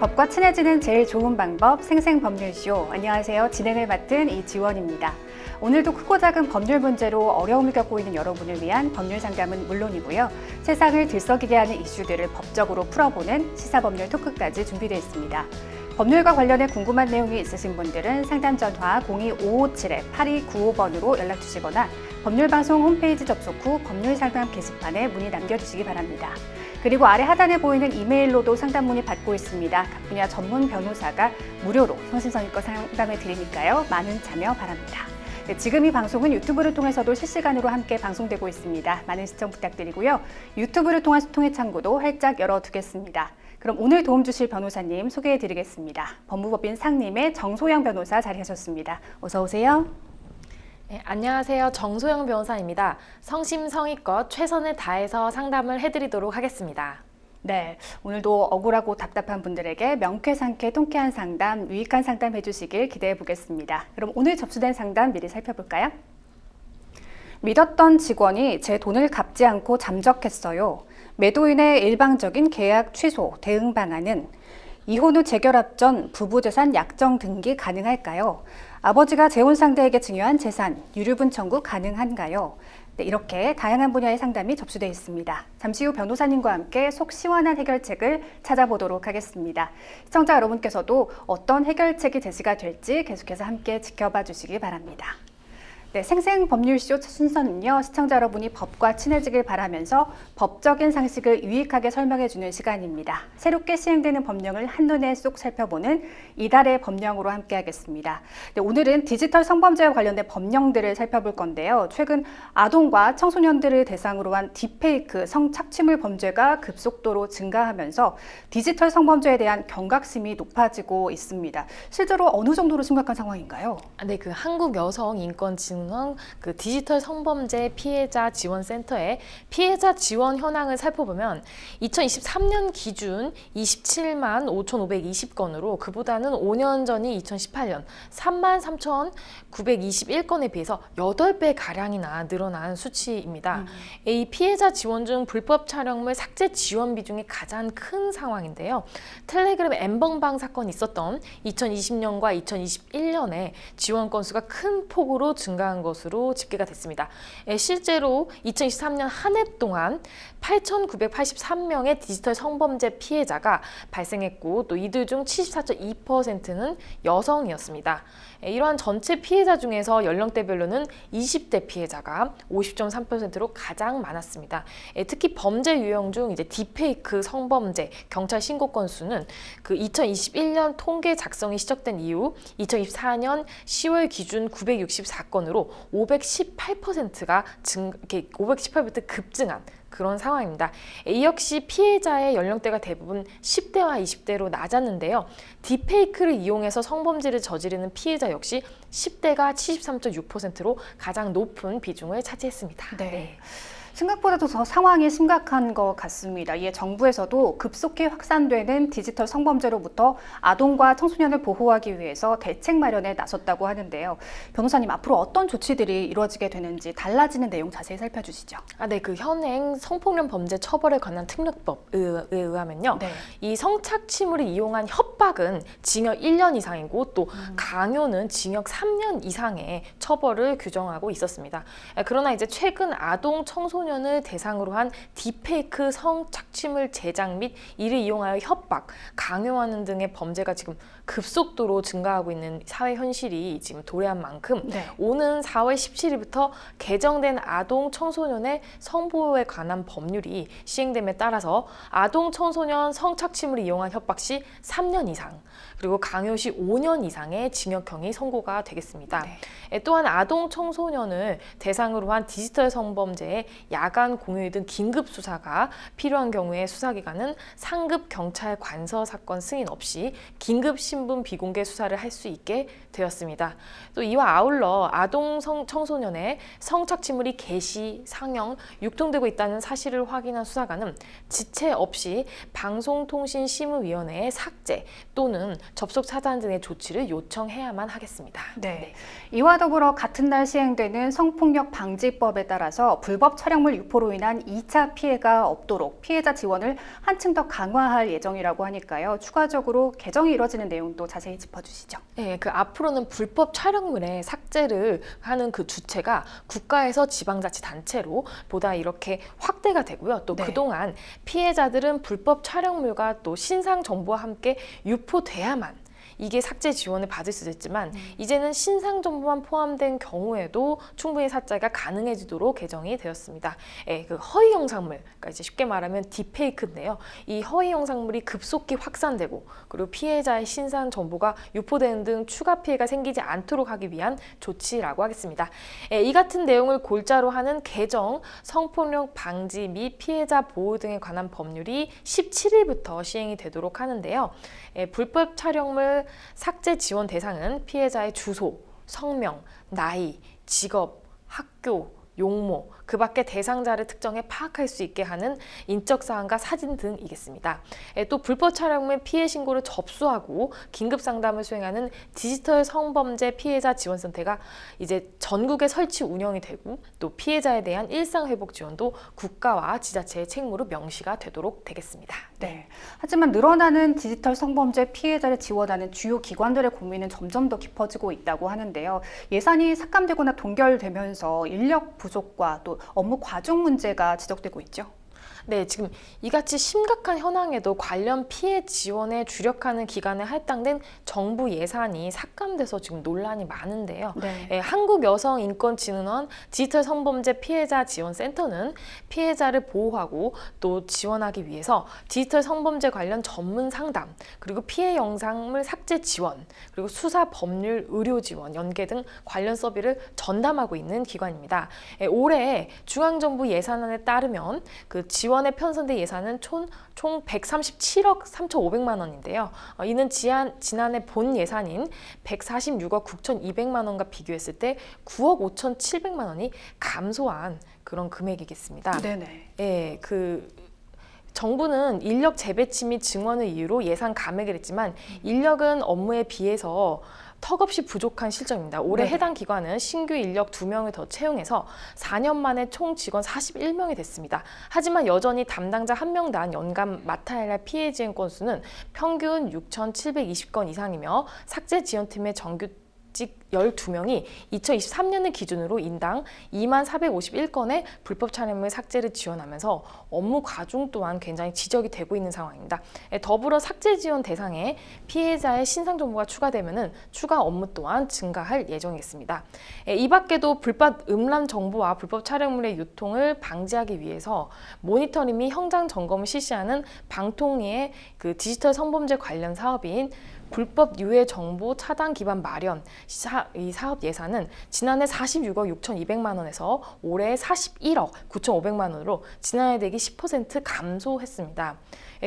법과 친해지는 제일 좋은 방법 생생법률쇼. 안녕하세요. 진행을 맡은 이지원입니다. 오늘도 크고 작은 법률 문제로 어려움을 겪고 있는 여러분을 위한 법률 상담은 물론이고요. 세상을 들썩이게 하는 이슈들을 법적으로 풀어보는 시사법률 토크까지 준비되어 있습니다. 법률과 관련해 궁금한 내용이 있으신 분들은 상담 전화 02-557-8295번으로 연락 주시거나 법률방송 홈페이지 접속 후 법률상담 게시판에 문의 남겨주시기 바랍니다. 그리고 아래 하단에 보이는 이메일로도 상담 문의 받고 있습니다. 각 분야 전문 변호사가 무료로 성심성의껏 상담해 드리니까요. 많은 참여 바랍니다. 네, 지금 이 방송은 유튜브를 통해서도 실시간으로 함께 방송되고 있습니다. 많은 시청 부탁드리고요. 유튜브를 통한 소통의 창구도 활짝 열어두겠습니다. 그럼 오늘 도움 주실 변호사님 소개해드리겠습니다. 법무법인 상림의 정소영 변호사 자리하셨습니다. 어서 오세요. 네, 안녕하세요. 정소영 변호사입니다. 성심성의껏 최선을 다해서 상담을 해드리도록 하겠습니다. 네, 오늘도 억울하고 답답한 분들에게 명쾌상쾌 통쾌한 상담, 유익한 상담 해주시길 기대해 보겠습니다. 그럼 오늘 접수된 상담 미리 살펴볼까요? 믿었던 직원이 제 돈을 갚지 않고 잠적했어요. 매도인의 일방적인 계약 취소, 대응 방안은 이혼 후 재결합 전 부부재산 약정 등기 가능할까요? 아버지가 재혼 상대에게 증여한 재산, 유류분 청구 가능한가요? 네, 이렇게 다양한 분야의 상담이 접수되어 있습니다. 잠시 후 변호사님과 함께 속 시원한 해결책을 찾아보도록 하겠습니다. 시청자 여러분께서도 어떤 해결책이 제시가 될지 계속해서 함께 지켜봐 주시기 바랍니다. 네, 생생법률쇼 순서는요, 시청자 여러분이 법과 친해지길 바라면서 법적인 상식을 유익하게 설명해주는 시간입니다. 새롭게 시행되는 법령을 한눈에 쏙 살펴보는 이달의 법령으로 함께하겠습니다. 네, 오늘은 디지털 성범죄와 관련된 법령들을 살펴볼 건데요. 최근 아동과 청소년들을 대상으로 한 딥페이크 성착취물 범죄가 급속도로 증가하면서 디지털 성범죄에 대한 경각심이 높아지고 있습니다. 실제로 어느 정도로 심각한 상황인가요? 네, 그 한국여성인권진흥원 그 디지털 성범죄 피해자 지원센터의 피해자 지원 현황을 살펴보면 2023년 기준 27만 5,520건으로 그보다는 5년 전인 2018년 33,921건에 비해서 8배 가량이나 늘어난 수치입니다. 이 피해자 지원 중 불법 촬영물 삭제 지원 비중이 가장 큰 상황인데요. 텔레그램 엠번방 사건이 있었던 2020년과 2021년에 지원 건수가 큰 폭으로 증가한 것으로 집계가 됐습니다. 실제로 2023년 한 해 동안 8,983명의 디지털 성범죄 피해자가 발생했고 또 이들 중 74.2%는 여성이었습니다. 이러한 전체 피해자 중에서 연령대별로는 20대 피해자가 50.3%로 가장 많았습니다. 특히 범죄 유형 중 이제 딥페이크 성범죄 경찰 신고 건수는 그 2021년 통계 작성이 시작된 이후 2024년 10월 기준 964건으로 518%가 518% 급증한 그런 상황입니다. 이 역시 피해자의 연령대가 대부분 10대와 20대로 낮았는데요. 딥페이크를 이용해서 성범죄를 저지르는 피해자 역시 10대가 73.6%로 가장 높은 비중을 차지했습니다. 네. 생각보다도 더 상황이 심각한 것 같습니다. 이에 정부에서도 급속히 확산되는 디지털 성범죄로부터 아동과 청소년을 보호하기 위해서 대책 마련에 나섰다고 하는데요. 변호사님, 앞으로 어떤 조치들이 이루어지게 되는지 달라지는 내용 자세히 살펴주시죠. 네, 그 현행 성폭력 범죄 처벌에 관한 특례법에 의하면요. 네. 이 성착취물을 이용한 협박은 징역 1년 이상이고 또 강요는 징역 3년 이상의 처벌을 규정하고 있었습니다. 그러나 이제 최근 아동 청소년을 대상으로 한 딥페이크 성착취물 제작 및 이를 이용하여 협박, 강요하는 등의 범죄가 지금 급속도로 증가하고 있는 사회 현실이 지금 도래한 만큼 네. 오는 4월 17일부터 개정된 아동 청소년의 성보호에 관한 법률이 시행됨에 따라서 아동 청소년 성착취물을 이용한 협박 시 3년 이상 그리고 강요 시 5년 이상의 징역형이 선고가 되겠습니다. 네. 또한 아동 청소년을 대상으로 한 디지털 성범죄의 야간 공유 등 긴급 수사가 필요한 경우에 수사기관은 상급 경찰 관서 사건 승인 없이 긴급 신분 비공개 수사를 할 수 있게 되었습니다. 또 이와 아울러 아동 청소년의 성착취물이 게시, 상영, 유통되고 있다는 사실을 확인한 수사관은 지체 없이 방송통신심의위원회에 삭제 또는 접속 차단 등의 조치를 요청해야만 하겠습니다. 네. 이와 더불어 같은 날 시행되는 성폭력 방지법에 따라서 불법 촬영 촬영물 유포로 인한 2차 피해가 없도록 피해자 지원을 한층 더 강화할 예정이라고 하니까요. 추가적으로 개정이 이뤄지는 내용도 자세히 짚어주시죠. 네, 그 앞으로는 불법 촬영물의 삭제를 하는 그 주체가 국가에서 지방자치단체로 보다 이렇게 확대가 되고요. 또 네. 그동안 피해자들은 불법 촬영물과 또 신상 정보와 함께 유포돼야만 이게 삭제 지원을 받을 수도 있지만 이제는 신상 정보만 포함된 경우에도 충분히 삭제가 가능해지도록 개정이 되었습니다. 예, 그 허위 영상물, 그러니까 이제 쉽게 말하면 딥페이크인데요. 이 허위 영상물이 급속히 확산되고 그리고 피해자의 신상 정보가 유포되는 등 추가 피해가 생기지 않도록 하기 위한 조치라고 하겠습니다. 예, 이 같은 내용을 골자로 하는 개정 성폭력 방지 및 피해자 보호 등에 관한 법률이 17일부터 시행이 되도록 하는데요. 예, 불법 촬영물 삭제 지원 대상은 피해자의 주소, 성명, 나이, 직업, 학교, 용모, 그 밖에 대상자를 특정해 파악할 수 있게 하는 인적 사항과 사진 등이겠습니다. 또 불법 촬영물 피해 신고를 접수하고 긴급 상담을 수행하는 디지털 성범죄 피해자 지원센터가 이제 전국에 설치 운영이 되고 또 피해자에 대한 일상 회복 지원도 국가와 지자체의 책무로 명시가 되도록 되겠습니다. 네. 하지만 늘어나는 디지털 성범죄 피해자를 지원하는 주요 기관들의 고민은 점점 더 깊어지고 있다고 하는데요. 예산이 삭감되거나 동결되면서 인력 부족과 또 업무 과중 문제가 지적되고 있죠. 네, 지금 이같이 심각한 현황에도 관련 피해 지원에 주력하는 기관에 할당된 정부 예산이 삭감돼서 지금 논란이 많은데요. 네. 한국여성인권진흥원 디지털 성범죄 피해자 지원센터는 피해자를 보호하고 또 지원하기 위해서 디지털 성범죄 관련 전문 상담, 그리고 피해 영상물 삭제 지원, 그리고 수사 법률 의료 지원, 연계 등 관련 서비스를 전담하고 있는 기관입니다. 올해 중앙정부 예산안에 따르면 그 지원에 편성된 예산은 총 137억 3,500만 원인데요. 이는 지난해 본 예산인 146억 9,200만 원과 비교했을 때 9억 5,700만 원이 감소한 그런 금액이겠습니다. 네네. 예, 정부는 인력 재배치 및 증원을 이유로 예산 감액을 했지만 인력은 업무에 비해서 턱없이 부족한 실정입니다. 올해 네네. 해당 기관은 신규 인력 2명을 더 채용해서 4년 만에 총 직원 41명이 됐습니다. 하지만 여전히 담당자 1명당 연간 맡아야 할 피해 지원 건수는 평균 6,720건 이상이며 삭제 지원팀의 정규직 12명이 2023년을 기준으로 인당 2451건의 불법 촬영물 삭제를 지원하면서 업무 과중 또한 굉장히 지적이 되고 있는 상황입니다. 더불어 삭제 지원 대상에 피해자의 신상 정보가 추가되면 추가 업무 또한 증가할 예정이겠습니다. 이 밖에도 불법 음란 정보와 불법 촬영물의 유통을 방지하기 위해서 모니터링 및 현장 점검을 실시하는 방통위의 그 디지털 성범죄 관련 사업인 불법 유해 정보 차단 기반 마련 이 사업 예산은 지난해 46억 6,200만 원에서 올해 41억 9,500만 원으로 지난해 대비 10% 감소했습니다.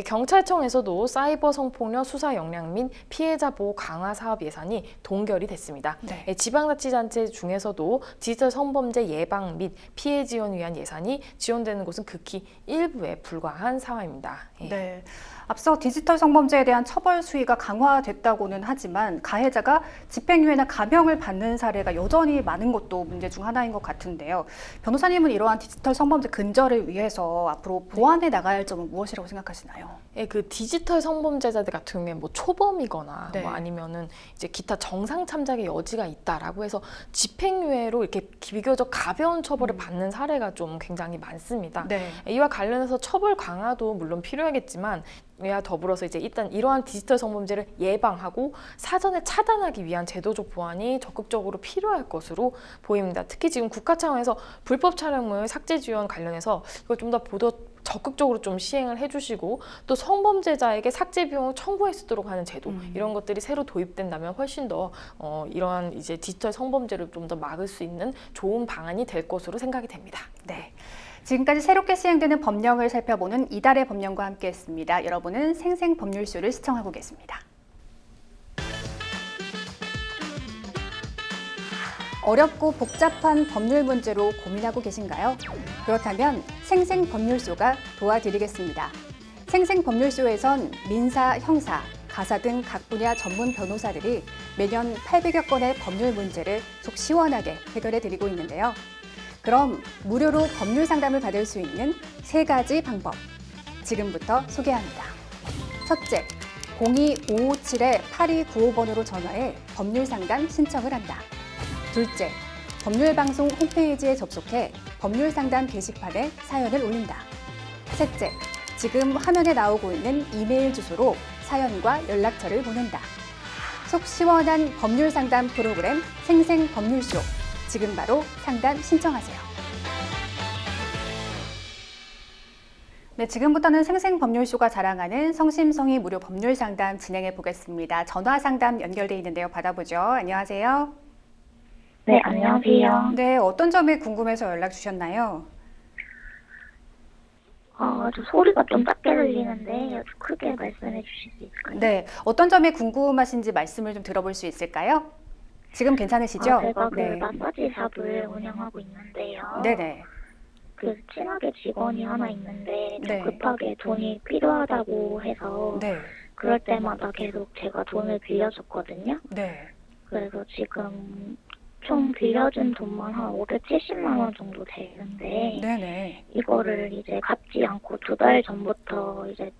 경찰청에서도 사이버 성폭력 수사 역량 및 피해자 보호 강화 사업 예산이 동결이 됐습니다. 네. 지방자치단체 중에서도 디지털 성범죄 예방 및 피해 지원을 위한 예산이 지원되는 곳은 극히 일부에 불과한 상황입니다. 네. 앞서 디지털 성범죄에 대한 처벌 수위가 강화됐다고는 하지만 가해자가 집행유예나 감형을 받는 사례가 여전히 많은 것도 문제 중 하나인 것 같은데요. 변호사님은 이러한 디지털 성범죄 근절을 위해서 앞으로 보완해 나가야 할 점은 무엇이라고 생각하시나요? 그 디지털 성범죄자들 같은 경우에 뭐 초범이거나 네. 뭐 아니면은 이제 기타 정상 참작의 여지가 있다라고 해서 집행유예로 이렇게 비교적 가벼운 처벌을 받는 사례가 좀 굉장히 많습니다. 네. 이와 관련해서 처벌 강화도 물론 필요하겠지만 이와 더불어서 이제 일단 이러한 디지털 성범죄를 예방하고 사전에 차단하기 위한 제도적 보완이 적극적으로 필요할 것으로 보입니다. 특히 지금 국가 차원에서 불법 촬영물 삭제 지원 관련해서 이걸 좀 더 보도 적극적으로 좀 시행을 해주시고 또 성범죄자에게 삭제 비용을 청구할 수 있도록 하는 제도 이런 것들이 새로 도입된다면 훨씬 더 이러한 이제 디지털 성범죄를 좀 더 막을 수 있는 좋은 방안이 될 것으로 생각이 됩니다. 네. 지금까지 새롭게 시행되는 법령을 살펴보는 이달의 법령과 함께했습니다. 여러분은 생생법률쇼를 시청하고 계십니다. 어렵고 복잡한 법률 문제로 고민하고 계신가요? 그렇다면 생생법률쇼가 도와드리겠습니다. 생생법률쇼에선 민사, 형사, 가사 등 각 분야 전문 변호사들이 매년 800여 건의 법률 문제를 속 시원하게 해결해 드리고 있는데요. 그럼 무료로 법률 상담을 받을 수 있는 3가지 방법. 지금부터 소개합니다. 첫째, 02-557-8295번으로 전화해 법률 상담 신청을 한다. 둘째, 법률방송 홈페이지에 접속해 법률 상담 게시판에 사연을 올린다. 셋째, 지금 화면에 나오고 있는 이메일 주소로 사연과 연락처를 보낸다. 속 시원한 법률 상담 프로그램 생생법률쇼. 지금 바로 상담 신청하세요. 네, 지금부터는 생생법률쇼가 자랑하는 성심성의 무료 법률 상담 진행해 보겠습니다. 전화 상담 연결돼 있는데요. 받아보죠. 안녕하세요. 네, 안녕하세요. 네, 어떤 점이 궁금해서 연락 주셨나요? 저 소리가 좀 작게 들리는데 크게 말씀해 주실 수 있을까요? 네, 어떤 점이 궁금하신지 말씀을 좀 들어볼 수 있을까요? 지금 괜찮으시죠? 제가 그 네. 마사지 샵을 운영하고 있는데요. 네네. 그 친하게 직원이 하나 있는데 좀 네. 급하게 돈이 필요하다고 해서 네. 그럴 때마다 계속 제가 돈을 빌려줬거든요. 네. 그래서 지금 총 빌려준 돈만 한 570만 원 정도 되는데 네네. 이거를 이제 갚지 않고 2달 전부터 이제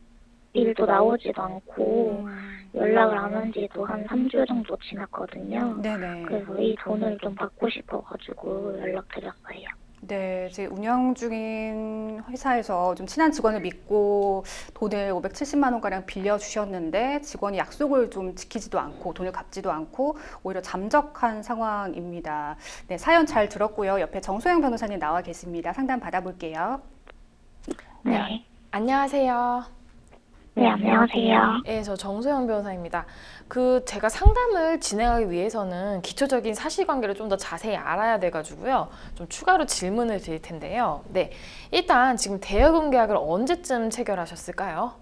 일도 나오지도 않고 연락을 안 한 지도 한 3주 정도 지났거든요. 네네. 그래서 이 돈을 좀 받고 싶어가지고 연락드렸어요. 네, 이제 운영 중인 회사에서 좀 친한 직원을 믿고 돈을 570만 원가량 빌려주셨는데 직원이 약속을 좀 지키지도 않고 돈을 갚지도 않고 오히려 잠적한 상황입니다. 네, 사연 잘 들었고요. 옆에 정소영 변호사님 나와 계십니다. 상담 받아볼게요. 네. 안녕하세요. 네, 안녕하세요. 네, 저 정소영 변호사입니다. 제가 상담을 진행하기 위해서는 기초적인 사실관계를 좀 더 자세히 알아야 돼가지고요. 좀 추가로 질문을 드릴 텐데요. 네, 일단 지금 대여금 계약을 언제쯤 체결하셨을까요?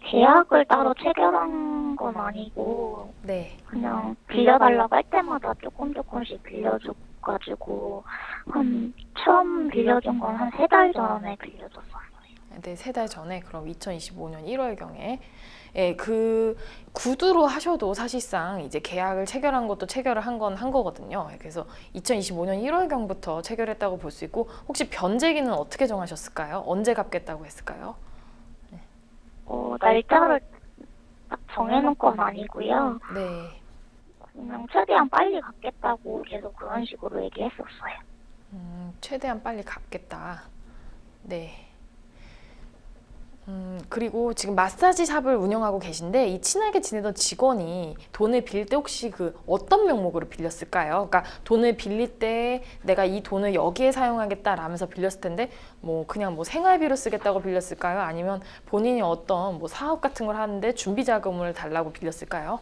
계약을 따로 체결한 건 아니고 네. 그냥 빌려달라고 할 때마다 조금씩 빌려줘가지고 처음 빌려준 건 한 3달 전에 빌려줬어요. 네, 3달 전에 그럼 2025년 1월경에 그 구두로 하셔도 사실상 이제 계약을 체결한 것도 체결을 한 건 한 거거든요. 그래서 2025년 1월경부터 체결했다고 볼 수 있고 혹시 변제기는 어떻게 정하셨을까요? 언제 갚겠다고 했을까요? 날짜를 딱 정해놓은 건 아니고요. 네. 그냥 최대한 빨리 갚겠다고 계속 그런 식으로 얘기했었어요. 최대한 빨리 갚겠다. 네. 그리고 지금 마사지 샵을 운영하고 계신데 이 친하게 지내던 직원이 돈을 빌릴 때 혹시 어떤 명목으로 빌렸을까요? 그러니까 돈을 빌릴 때 내가 이 돈을 여기에 사용하겠다라면서 빌렸을 텐데 그냥 생활비로 쓰겠다고 빌렸을까요? 아니면 본인이 어떤 사업 같은 걸 하는데 준비 자금을 달라고 빌렸을까요?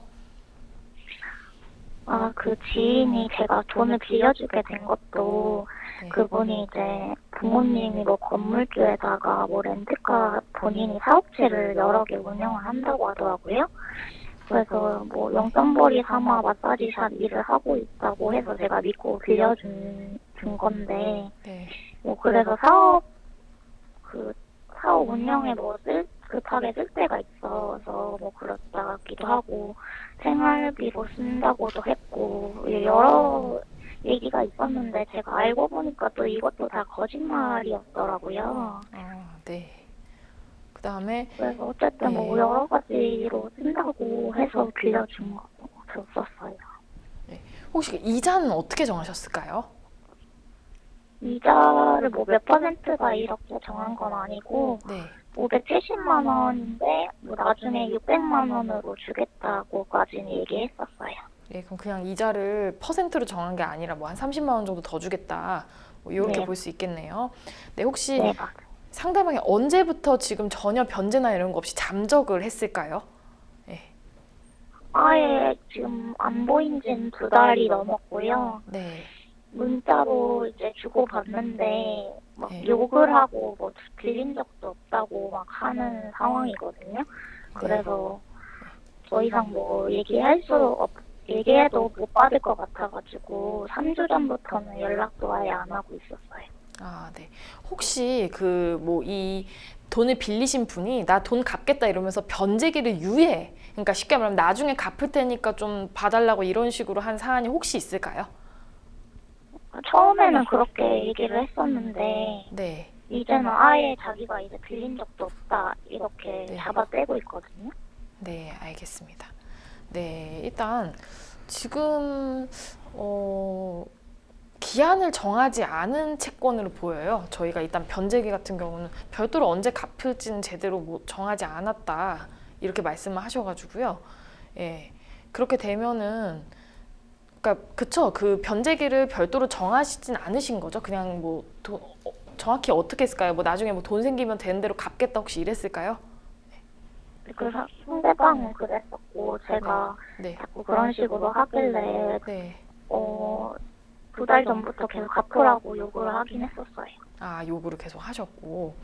그 지인이 제가 돈을 빌려주게 된 것도 네. 그분이 이제 부모님이 건물주에다가 렌트카 본인이 사업체를 여러 개 운영을 한다고 하더라고요. 그래서 용돈벌이 삼아 마사지 샵 일을 하고 있다고 해서 제가 믿고 빌려준 건데 네. 그래서 사업 운영에 급하게 쓸 때가 있어서 그렇다기도 하고 생활비로 쓴다고도 했고 여러 얘기가 있었는데 제가 알고 보니까 또 이것도 다 거짓말이었더라고요. 네. 그 다음에 그래서 어쨌든 네. 여러 가지로 쓴다고 해서 빌려준 줬었어요. 혹시 이자는 어떻게 정하셨을까요? 이자를 몇 퍼센트가 이렇게 정한 건 아니고 네. 570만 원인데 나중에 600만 원으로 주겠다고까지는 얘기했었어요. 네, 그럼 그냥 이자를 퍼센트로 정한 게 아니라 한 30만 원 정도 더 주겠다. 이렇게 네. 볼 수 있겠네요. 네, 혹시 네, 맞아요. 상대방이 언제부터 지금 전혀 변제나 이런 거 없이 잠적을 했을까요? 네. 아예 지금 안 보인 지는 2달이 넘었고요. 네. 문자로 이제 주고받는데 네. 욕을 하고 빌린 적도 없다고 하는 상황이거든요. 그래서 더 이상 얘기해도 못 받을 것 같아가지고 3주 전부터는 연락도 아예 안 하고 있었어요. 아, 네. 혹시 이 돈을 빌리신 분이 나 돈 갚겠다 이러면서 변제기를 유예, 그러니까 쉽게 말하면 나중에 갚을 테니까 좀 봐달라고 이런 식으로 한 사안이 혹시 있을까요? 처음에는 그렇게 얘기를 했었는데 네. 이제는 아예 자기가 이제 빌린 적도 없다 이렇게 네. 잡아떼고 있거든요. 네, 알겠습니다. 네, 일단 지금 기한을 정하지 않은 채권으로 보여요. 저희가 일단 변제기 같은 경우는 별도로 언제 갚을지는 제대로 뭐 정하지 않았다 이렇게 말씀을 하셔가지고요. 예, 그렇게 되면은 그러니까 그쵸, 그 변제기를 별도로 정하시진 않으신 거죠. 그냥 뭐 정확히 어떻게 했을까요? 뭐 나중에 뭐 돈 생기면 되는 대로 갚겠다 혹시 이랬을까요? 그 상대방은 그랬었고 제가 네, 자꾸 그런 식으로 하길래 네. 2달 전부터 계속 갚으라고 요구를 하긴 했었어요. 아, 요구를 계속 하셨고.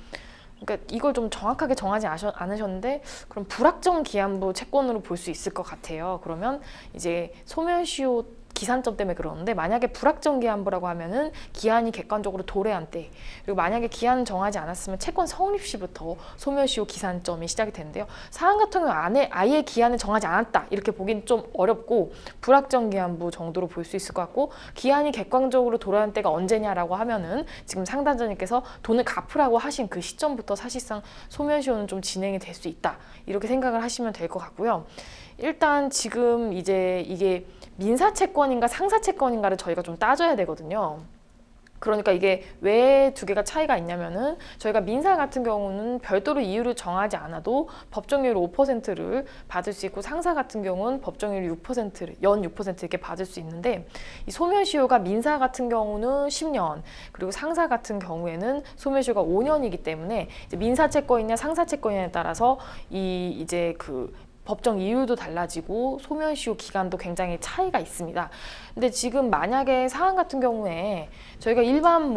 그러니까 이걸 좀 정확하게 정하지 않으셨는데 그럼 불확정 기한부 채권으로 볼 수 있을 것 같아요. 그러면 이제 소멸시효 기산점 때문에 그러는데 만약에 불확정 기한부라고 하면은 기한이 객관적으로 도래한 때 그리고 만약에 기한을 정하지 않았으면 채권 성립 시부터 소멸시효 기산점이 시작이 되는데요. 사안 같은 경우 안에 아예 기한을 정하지 않았다 이렇게 보기는 좀 어렵고 불확정 기한부 정도로 볼 수 있을 것 같고 기한이 객관적으로 도래한 때가 언제냐라고 하면은 지금 상담자님께서 돈을 갚으라고 하신 그 시점부터 사실상 소멸시효는 좀 진행이 될 수 있다 이렇게 생각을 하시면 될 것 같고요. 일단 지금 이제 이게 민사채권인가 상사채권인가를 저희가 좀 따져야 되거든요. 그러니까 이게 왜 두 개가 차이가 있냐면은 저희가 민사 같은 경우는 별도로 이유를 정하지 않아도 법정이율 5%를 받을 수 있고 상사 같은 경우는 법정이율 6%를 연 6% 이렇게 받을 수 있는데 이 소멸시효가 민사 같은 경우는 10년 그리고 상사 같은 경우에는 소멸시효가 5년이기 때문에 이제 민사채권이냐 상사채권이냐에 따라서 이제 그 법정 이율도 달라지고 소멸시효 기간도 굉장히 차이가 있습니다. 근데 지금 만약에 사안 같은 경우에 저희가 일반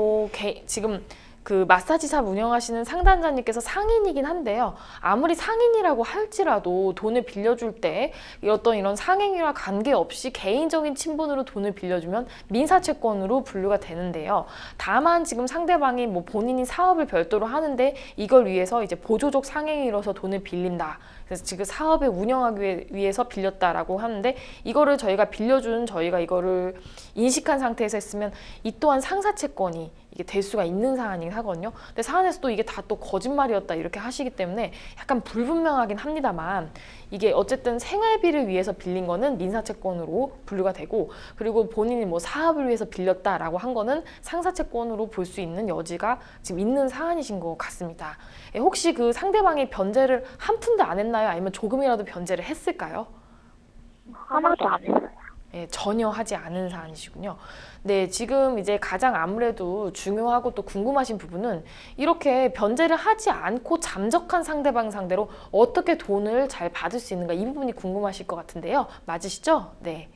지금 그 마사지샵 운영하시는 상담자님께서 상인이긴 한데요. 아무리 상인이라고 할지라도 돈을 빌려줄 때 어떤 이런 상행위와 관계없이 개인적인 친분으로 돈을 빌려주면 민사채권으로 분류가 되는데요. 다만 지금 상대방이 뭐 본인이 사업을 별도로 하는데 이걸 위해서 이제 보조적 상행위로서 돈을 빌린다. 그래서 지금 사업을 운영하기 위해서 빌렸다라고 하는데 이거를 저희가 빌려준 저희가 이거를 인식한 상태에서 했으면 이 또한 상사채권이 이게 될 수가 있는 사안이긴 하거든요. 근데 사안에서도 이게 다 또 거짓말이었다 이렇게 하시기 때문에 약간 불분명하긴 합니다만 이게 어쨌든 생활비를 위해서 빌린 거는 민사채권으로 분류가 되고 그리고 본인이 뭐 사업을 위해서 빌렸다라고 한 거는 상사채권으로 볼 수 있는 여지가 지금 있는 사안이신 것 같습니다. 혹시 그 상대방이 변제를 한 푼도 안 했나요? 아니면 조금이라도 변제를 했을까요? 하나도 안 했어요. 예, 전혀 하지 않은 사안이시군요. 네, 지금 이제 가장 아무래도 중요하고 또 궁금하신 부분은 이렇게 변제를 하지 않고 잠적한 상대방 상대로 어떻게 돈을 잘 받을 수 있는가 이 부분이 궁금하실 것 같은데요. 맞으시죠? 네.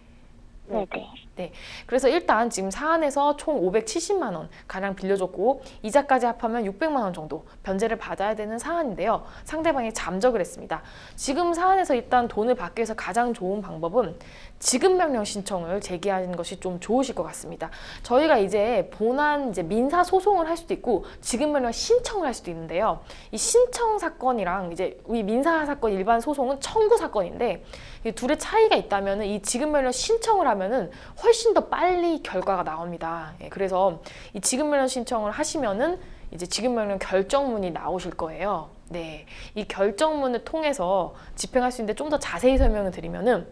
네네. 네, 그래서 일단 지금 사안에서 총 570만 원 가량 빌려줬고 이자까지 합하면 600만 원 정도 변제를 받아야 되는 사안인데요. 상대방이 잠적을 했습니다. 지금 사안에서 일단 돈을 받기 위해서 가장 좋은 방법은 지급명령 신청을 제기하는 것이 좀 좋으실 것 같습니다. 저희가 이제 본안 이제 민사 소송을 할 수도 있고 지급명령 신청을 할 수도 있는데요. 이 신청 사건이랑 이제 우리 민사 사건 일반 소송은 청구 사건인데 이 둘의 차이가 있다면은 이 지급명령 신청을 하면은 훨씬 더 빨리 결과가 나옵니다. 예, 그래서 이 지급명령 신청을 하시면은 이제 지급명령 결정문이 나오실 거예요. 네, 이 결정문을 통해서 집행할 수 있는데 좀 더 자세히 설명을 드리면은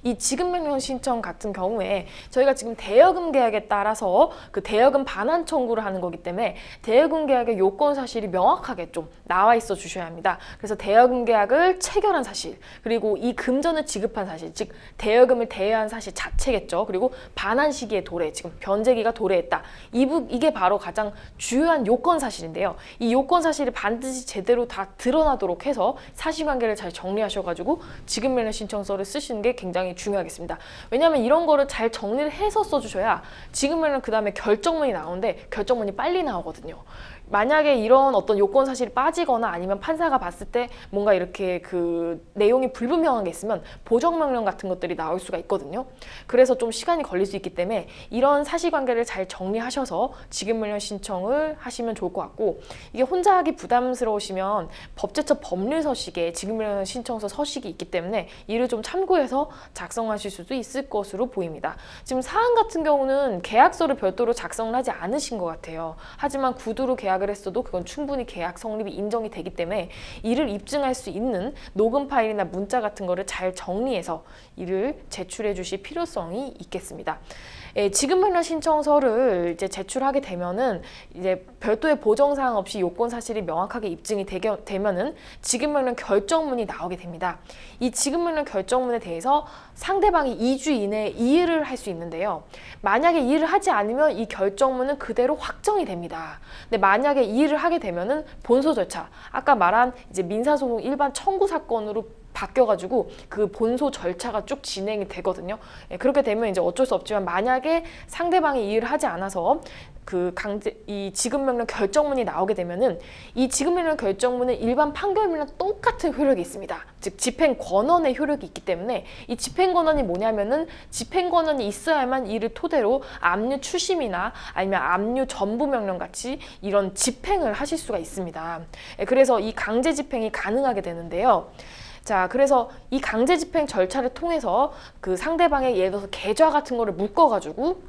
이 지급명령 신청 같은 경우에 저희가 지금 대여금 계약에 따라서 그 대여금 반환 청구를 하는 거기 때문에 대여금 계약의 요건 사실이 명확하게 좀 나와 있어 주셔야 합니다. 그래서 대여금 계약을 체결한 사실, 그리고 이 금전을 지급한 사실, 즉 대여금을 대여한 사실 자체겠죠. 그리고 반환 시기의 도래, 지금 변제기가 도래했다. 이게 바로 가장 중요한 요건 사실인데요. 이 요건 사실이 반드시 제대로 다 드러나도록 해서 사실관계를 잘 정리하셔가지고 지급명령 신청서를 쓰시는 게 굉장히 중요하겠습니다. 왜냐하면 이런 거를 잘 정리를 해서 써주셔야 지급명령 그 다음에 결정문이 나오는데 결정문이 빨리 나오거든요. 만약에 이런 어떤 요건 사실이 빠지거나 아니면 판사가 봤을 때 뭔가 이렇게 그 내용이 불분명한 게 있으면 보정명령 같은 것들이 나올 수가 있거든요. 그래서 좀 시간이 걸릴 수 있기 때문에 이런 사실관계를 잘 정리하셔서 지급명령 신청을 하시면 좋을 것 같고, 이게 혼자 하기 부담스러우시면 법제처 법률서식에 지급명령 신청서 서식이 있기 때문에 이를 좀 참고해서 작성하실 수도 있을 것으로 보입니다. 지금 사안 같은 경우는 계약서를 별도로 작성을 하지 않으신 것 같아요. 하지만 구두로 계약을 했어도 그건 충분히 계약 성립이 인정이 되기 때문에 이를 입증할 수 있는 녹음 파일이나 문자 같은 거를 잘 정리해서 이를 제출해 주실 필요성이 있겠습니다. 지급명령 신청서를 이제 제출하게 되면은 이제 별도의 보정사항 없이 요건 사실이 명확하게 입증이 되면은 지급명령 결정문이 나오게 됩니다. 이 지급명령 결정문에 대해서 상대방이 2주 이내에 이의를 할 수 있는데요. 만약에 이의를 하지 않으면 이 결정문은 그대로 확정이 됩니다. 근데 만약에 이의를 하게 되면은 본소 절차, 아까 말한 이제 민사소송 일반 청구 사건으로 바뀌어가지고 그 본소 절차가 쭉 진행이 되거든요. 그렇게 되면 이제 어쩔 수 없지만 만약에 상대방이 이의를 하지 않아서 이 지급명령 결정문이 나오게 되면은 이 지급명령 결정문은 일반 판결문이랑 똑같은 효력이 있습니다. 즉 집행권원의 효력이 있기 때문에 이 집행권원이 뭐냐면은 집행권원이 있어야만 이를 토대로 압류 추심이나 아니면 압류 전부 명령 같이 이런 집행을 하실 수가 있습니다. 그래서 이 강제 집행이 가능하게 되는데요. 자, 그래서 이 강제 집행 절차를 통해서 그 상대방의 예를 들어서 계좌 같은 거를 묶어가지고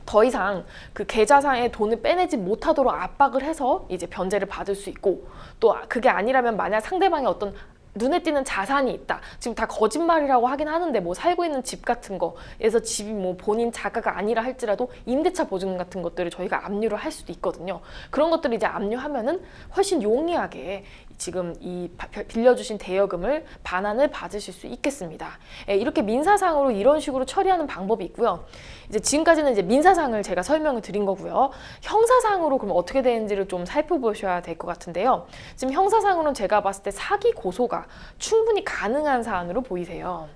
더 이상 그 계좌상의 돈을 빼내지 못하도록 압박을 해서 이제 변제를 받을 수 있고, 또 그게 아니라면 만약 상대방의 어떤 눈에 띄는 자산이 있다. 지금 다 거짓말이라고 하긴 하는데 뭐 살고 있는 집 같은 거에서 집이 뭐 본인 자가가 아니라 할지라도 임대차 보증 같은 것들을 저희가 압류를 할 수도 있거든요. 그런 것들을 이제 압류하면은 훨씬 용이하게 지금 이 빌려주신 대여금을 반환을 받으실 수 있겠습니다. 이렇게 민사상으로 이런 식으로 처리하는 방법이 있고요. 이제 지금까지는 이제 민사상을 제가 설명을 드린 거고요. 형사상으로 그럼 어떻게 되는지를 좀 살펴보셔야 될 것 같은데요. 지금 형사상으로는 제가 봤을 때 사기 고소가 충분히 가능한 사안으로 보이세요.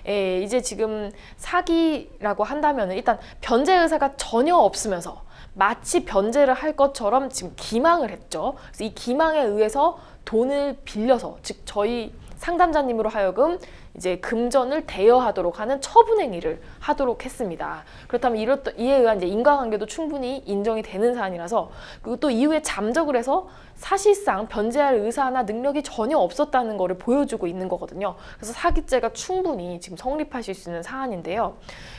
이제 지금 사기라고 한다면 일단 변제 의사가 전혀 없으면서 마치 변제를 할 것처럼 지금 기망을 했죠. 그래서 이 기망에 의해서 돈을 빌려서, 즉 저희 상담자님으로 하여금 이제 금전을 대여하도록 하는 처분행위를 하도록 했습니다. 그렇다면 이에 의한 이제 인과관계도 충분히 인정이 되는 사안이라서, 그리고 또 이후에 잠적을 해서 사실상 변제할 의사나 능력이 전혀 없었다는 것을 보여주고 있는 거거든요. 그래서 사기죄가 충분히 지금 성립하실 수 있는 사안인데요.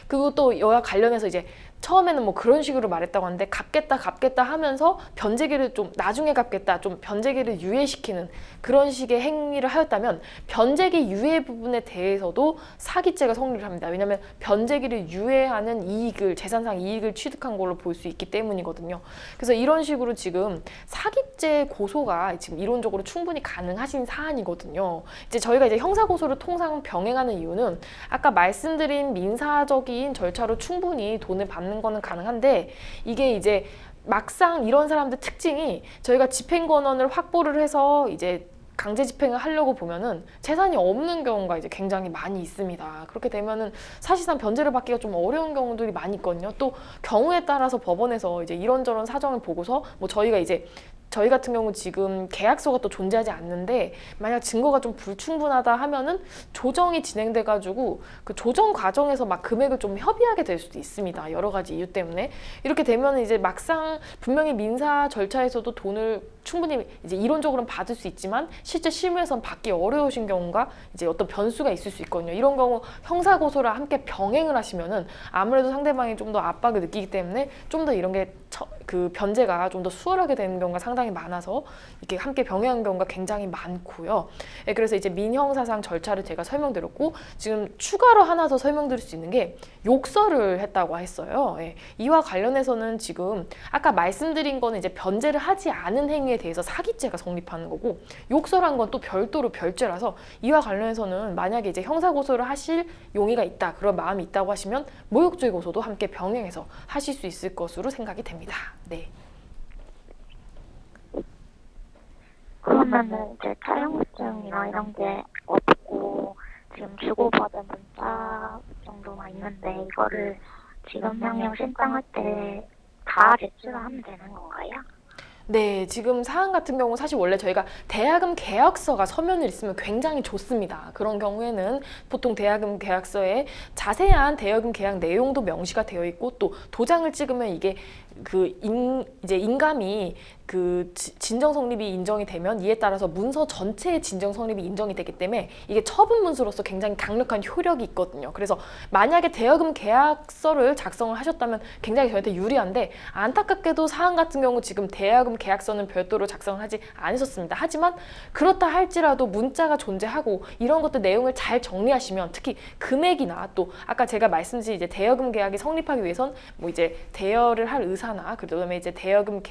그리고 또 이와 관련해서 이제 처음에는 뭐 그런 식으로 말했다고 하는데 갚겠다 하면서 변제기를 좀 나중에 갚겠다, 좀 변제기를 유예시키는 그런 식의 행위를 하였다면 변제기 유예 부분에 대해서도 사기죄가 성립을 합니다. 왜냐하면 변제기를 유예하는 이익을, 재산상 이익을 취득한 걸로 볼 수 있기 때문이거든요. 그래서 이런 식으로 지금 사기죄 고소가 지금 이론적으로 충분히 가능하신 사안이거든요. 이제 저희가 이제 형사고소를 통상 병행하는 이유는 아까 말씀드린 민사적인 절차로 충분히 돈을 받는 거는 가능한데, 이게 이제 막상 이런 사람들 특징이 저희가 집행권원을 확보를 해서 이제 강제 집행을 하려고 보면은 재산이 없는 경우가 이제 굉장히 많이 있습니다. 그렇게 되면은 사실상 변제를 받기가 좀 어려운 경우들이 많이 있거든요. 또 경우에 따라서 법원에서 이제 이런저런 사정을 보고서 뭐 저희 같은 경우 지금 계약서가 또 존재하지 않는데 만약 증거가 좀 불충분하다 하면은 조정이 진행돼가지고 그 조정 과정에서 막 금액을 좀 협의하게 될 수도 있습니다. 여러 가지 이유 때문에. 이렇게 되면 이제 막상 분명히 민사 절차에서도 돈을 충분히 이제 이론적으로는 받을 수 있지만 실제 실무에서는 받기 어려우신 경우가 이제 어떤 변수가 있을 수 있거든요. 이런 경우 형사고소를 함께 병행을 하시면은 아무래도 상대방이 좀 더 압박을 느끼기 때문에 좀 더 이런 게 그 변제가 좀 더 수월하게 되는 경우가 상당히 많아서 이렇게 함께 병행하는 경우가 굉장히 많고요. 그래서 이제 민형사상 절차를 제가 설명드렸고, 지금 추가로 하나 더 설명드릴 수 있는 게 욕설을 했다고 했어요. 이와 관련해서는 지금 아까 말씀드린 거는 이제 변제를 하지 않은 행위에 대해서 사기죄가 성립하는 거고, 욕설한 건 또 별도로 별죄라서 이와 관련해서는 만약에 이제 형사고소를 하실 용의가 있다, 그런 마음이 있다고 하시면 모욕죄 고소도 함께 병행해서 하실 수 있을 것으로 생각이 됩니다. 네. 그러면은 이제 촬영증이나 이런 게 없고 지금 주고받은 문자 정도만 있는데 이거를 지급명령 신청할 때 다 제출하면 되는 건가요? 네, 지금 사안 같은 경우 사실 원래 저희가 대야금 계약서가 서면에 있으면 굉장히 좋습니다. 그런 경우에는 보통 대야금 계약서에 자세한 대여금 계약 내용도 명시가 되어 있고 또 도장을 찍으면 이게 이제 인감이 진정 성립이 인정이 되면 이에 따라서 문서 전체의 진정 성립이 인정이 되기 때문에 이게 처분 문서로서 굉장히 강력한 효력이 있거든요. 그래서 만약에 대여금 계약서를 작성을 하셨다면 굉장히 저한테 유리한데 안타깝게도 사안 같은 경우 지금 대여금 계약서는 별도로 작성을 하지 않으셨습니다. 하지만 그렇다 할지라도 문자가 존재하고 이런 것들 내용을 잘 정리하시면 특히 금액이나 또 아까 제가 말씀드린 이제 대여금 계약이 성립하기 위해선 뭐 이제 대여를 할 의사나 그다음에 이제 대여금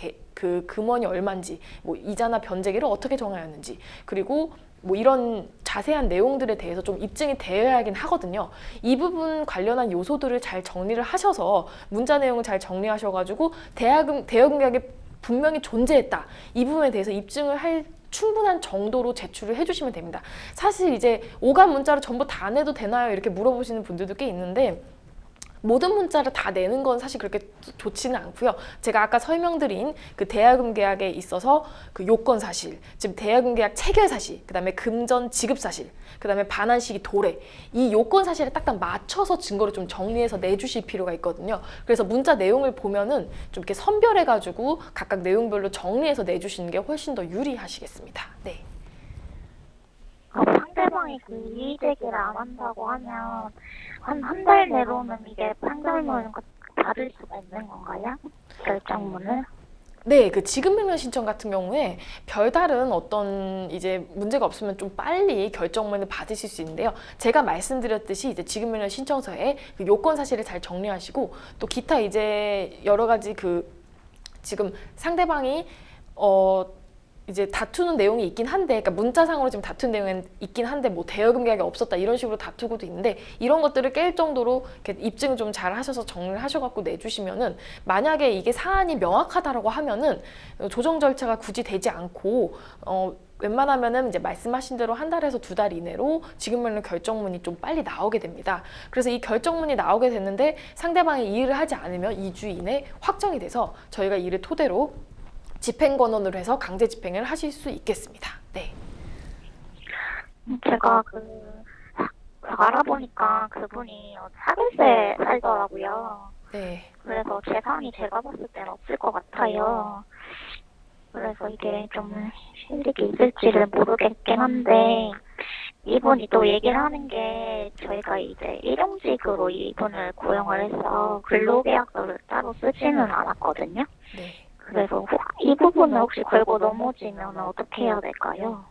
금원이 얼마인지 뭐 이자나 변제기를 어떻게 정하였는지 그리고 뭐 이런 자세한 내용들에 대해서 좀 입증이 되어야 하긴 하거든요. 이 부분 관련한 요소들을 잘 정리를 하셔서 문자 내용을 잘 정리하셔가지고 대여금 계약이 분명히 존재했다. 이 부분에 대해서 입증을 할 충분한 정도로 제출을 해주시면 됩니다. 사실 이제 오간 문자를 전부 다 내도 되나요? 이렇게 물어보시는 분들도 꽤 있는데 모든 문자를 다 내는 건 사실 그렇게 좋지는 않고요. 제가 아까 설명드린 그 대야금 계약에 있어서 그 요건 사실, 지금 대야금 계약 체결 사실, 그다음에 금전 지급 사실, 그다음에 반환 시기 도래 이 요건 사실에 딱딱 맞춰서 증거를 좀 정리해서 내주실 필요가 있거든요. 그래서 문자 내용을 보면은 좀 이렇게 선별해가지고 각각 내용별로 정리해서 내주시는 게 훨씬 더 유리하시겠습니다. 네. 상대방이 그 이의 제기를 안 한다고 하면 한 달 내로는 이게 판결문을 받을 수가 있는 건가요? 결정문을? 네, 그 지급명령 신청 같은 경우에 별다른 어떤 이제 문제가 없으면 좀 빨리 결정문을 받으실 수 있는데요. 제가 말씀드렸듯이 이제 지급명령 신청서에 그 요건 사실을 잘 정리하시고 또 기타 이제 여러 가지 지금 상대방이 이제 다투는 내용이 있긴 한데, 그러니까 문자상으로 지금 다투는 내용이 있긴 한데, 뭐 대여금 계약이 없었다 이런 식으로 다투고도 있는데 이런 것들을 깰 정도로 이렇게 입증을 좀 잘 하셔서 정리를 하셔갖고 내주시면은 만약에 이게 사안이 명확하다라고 하면은 조정 절차가 굳이 되지 않고 웬만하면은 이제 말씀하신 대로 한 달에서 두 달 이내로 지급명령 결정문이 좀 빨리 나오게 됩니다. 그래서 이 결정문이 나오게 됐는데 상대방이 이의를 하지 않으면 2주 이내 확정이 돼서 저희가 이를 토대로 집행권원으로 해서 강제 집행을 하실 수 있겠습니다. 네. 제가 알아보니까 그분이 사글세 살더라고요. 네. 그래서 재산이 제가 봤을 때는 없을 것 같아요. 그래서 이게 좀 실익이 있을지를 모르겠긴 한데 이분이 또 얘기를 하는 게 저희가 이제 일용직으로 이분을 고용을 해서 근로계약서를 따로 쓰지는 않았거든요. 네. 그래서 이 부분을 혹시 걸고 넘어지면 어떻게 해야 될까요?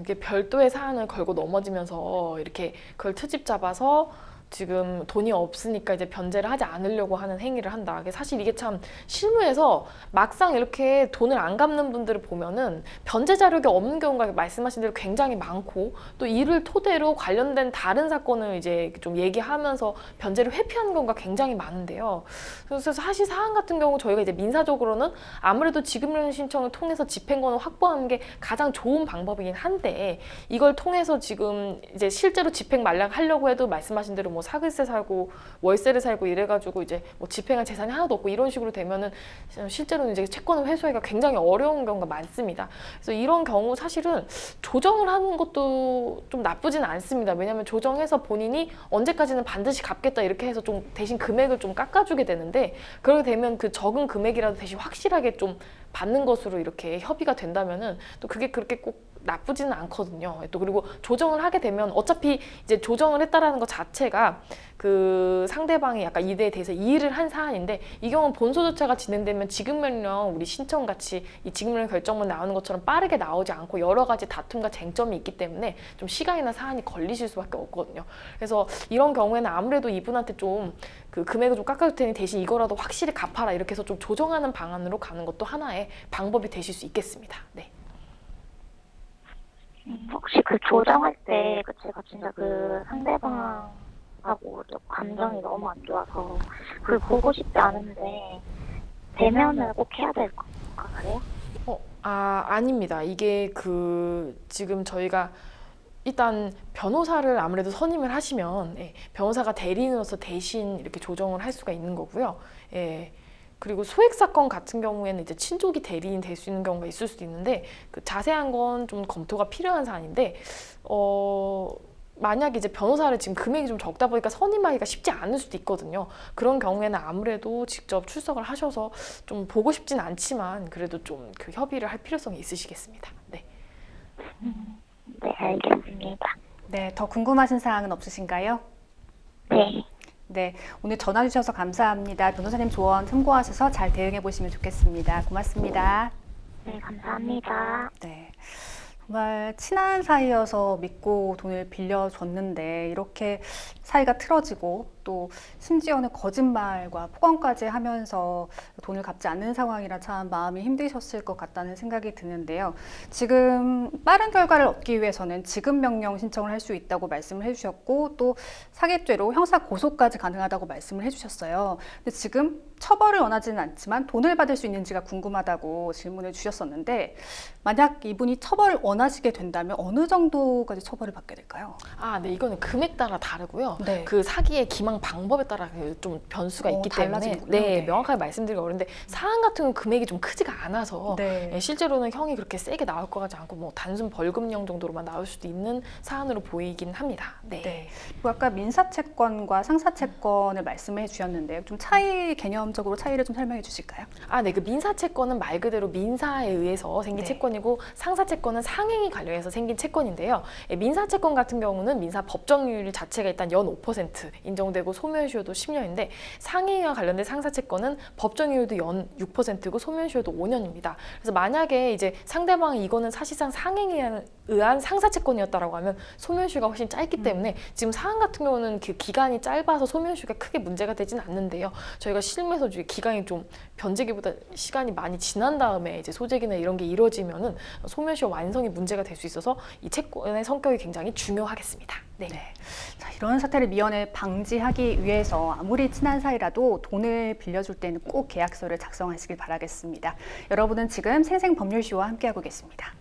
이게 별도의 사안을 걸고 넘어지면서 이렇게 그걸 트집 잡아서 지금 돈이 없으니까 이제 변제를 하지 않으려고 하는 행위를 한다. 사실 이게 참 실무에서 막상 이렇게 돈을 안 갚는 분들을 보면은 변제 자료가 없는 경우가 말씀하신 대로 굉장히 많고 또 이를 토대로 관련된 다른 사건을 이제 좀 얘기하면서 변제를 회피하는 경우가 굉장히 많은데요. 그래서 사실 사안 같은 경우 저희가 이제 민사적으로는 아무래도 지급명령 신청을 통해서 집행권을 확보하는 게 가장 좋은 방법이긴 한데 이걸 통해서 지금 이제 실제로 집행 만량하려고 해도 말씀하신 대로 뭐 사글세 살고 월세를 살고 이래가지고 이제 뭐 집행할 재산이 하나도 없고 이런 식으로 되면은 실제로는 이제 채권을 회수하기가 굉장히 어려운 경우가 많습니다. 그래서 이런 경우 사실은 조정을 하는 것도 좀 나쁘지는 않습니다. 왜냐하면 조정해서 본인이 언제까지는 반드시 갚겠다 이렇게 해서 좀 대신 금액을 좀 깎아주게 되는데 그렇게 되면 그 적은 금액이라도 대신 확실하게 좀 받는 것으로 이렇게 협의가 된다면은 또 그게 그렇게 꼭 나쁘지는 않거든요. 또 그리고 조정을 하게 되면 어차피 이제 조정을 했다라는 것 자체가 그 상대방이 약간 이에 대해서 이의를 한 사안인데 이 경우는 본소 절차가 진행되면 지급명령 우리 신청같이 이 지급명령 결정문 나오는 것처럼 빠르게 나오지 않고 여러 가지 다툼과 쟁점이 있기 때문에 좀 시간이나 사안이 걸리실 수밖에 없거든요. 그래서 이런 경우에는 아무래도 이분한테 좀 그 금액을 좀 깎아줄 테니 대신 이거라도 확실히 갚아라 이렇게 해서 좀 조정하는 방안으로 가는 것도 하나의 방법이 되실 수 있겠습니다. 네. 혹시 조정할 때 제가 진짜 상대방하고 감정이 너무 안 좋아서 그걸 보고 싶지 않은데 대면을 꼭 해야 될 건가요? 아닙니다. 이게 지금 저희가 일단 변호사를 아무래도 선임을 하시면 변호사가 대리인으로서 대신 이렇게 조정을 할 수가 있는 거고요. 그리고 소액 사건 같은 경우에는 이제 친족이 대리인 될 수 있는 경우가 있을 수도 있는데 그 자세한 건 좀 검토가 필요한 사안인데 만약에 이제 변호사를 지금 금액이 좀 적다 보니까 선임하기가 쉽지 않을 수도 있거든요. 그런 경우에는 아무래도 직접 출석을 하셔서 좀 보고 싶진 않지만 그래도 좀 그 협의를 할 필요성이 있으시겠습니다. 네. 네, 알겠습니다. 네, 더 궁금하신 사항은 없으신가요? 네, 네, 오늘 전화 주셔서 감사합니다. 변호사님 조언 참고하셔서 잘 대응해 보시면 좋겠습니다. 고맙습니다. 네, 감사합니다. 네. 정말 친한 사이여서 믿고 돈을 빌려줬는데 이렇게 사이가 틀어지고 또 심지어는 거짓말과 폭언까지 하면서 돈을 갚지 않는 상황이라 참 마음이 힘드셨을 것 같다는 생각이 드는데요. 지금 빠른 결과를 얻기 위해서는 지급명령 신청을 할 수 있다고 말씀을 해주셨고 또 사기죄로 형사 고소까지 가능하다고 말씀을 해주셨어요. 근데 지금 처벌을 원하지는 않지만 돈을 받을 수 있는지가 궁금하다고 질문을 주셨었는데 만약 이분이 처벌을 원하시게 된다면 어느 정도까지 처벌을 받게 될까요? 네, 이거는 금액 따라 다르고요. 네. 그 사기의 기망 방법에 따라 좀 변수가 있기 때문에 달라지는군요. 네, 네. 명확하게 말씀드리기 어려운데 사안 같은 경우는 금액이 좀 크지가 않아서 네. 실제로는 형이 그렇게 세게 나올 것 같지 않고 뭐 단순 벌금형 정도로만 나올 수도 있는 사안으로 보이긴 합니다. 네. 네. 그리고 아까 민사채권과 상사채권을 말씀해 주셨는데요. 좀 개념적으로 차이를 좀 설명해 주실까요? 네. 그 민사채권은 말 그대로 민사에 의해서 생긴 네. 채권이고 상사채권은 상행위 관련해서 생긴 채권인데요. 민사채권 같은 경우는 민사 법정률 자체가 일단 연 5% 인정되고 소멸시효도 10년인데 상행위와 관련된 상사채권은 법정률도 연 6%고 소멸시효도 5년입니다. 그래서 만약에 이제 상대방이 이거는 사실상 상행위에 의한 상사채권이었다라고 하면 소멸시효가 훨씬 짧기 때문에 지금 사안 같은 경우는 그 기간이 짧아서 소멸시효가 크게 문제가 되진 않는데요. 저희가 실무에서 기간이 좀 변제기보다 시간이 많이 지난 다음에 이제 소재기나 이런 게 이루어지면은 소멸시효 완성이 문제가 될 수 있어서 이 채권의 성격이 굉장히 중요하겠습니다. 네. 네. 자, 이런 사태를 미연에 방지하기 위해서 아무리 친한 사이라도 돈을 빌려줄 때는 꼭 계약서를 작성하시길 바라겠습니다. 여러분은 지금 생생법률쇼와 함께하고 계십니다.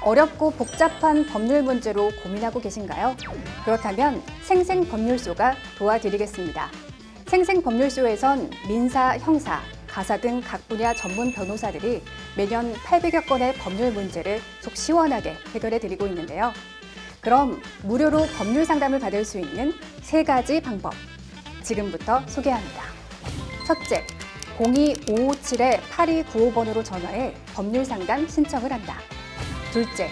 어렵고 복잡한 법률 문제로 고민하고 계신가요? 그렇다면 생생법률쇼가 도와드리겠습니다. 생생법률쇼에선 민사, 형사, 가사 등 각 분야 전문 변호사들이 매년 800여 건의 법률 문제를 속 시원하게 해결해 드리고 있는데요. 그럼 무료로 법률 상담을 받을 수 있는 3가지 방법 지금부터 소개합니다. 첫째, 02-557-8295번으로 전화해 법률 상담 신청을 한다. 둘째,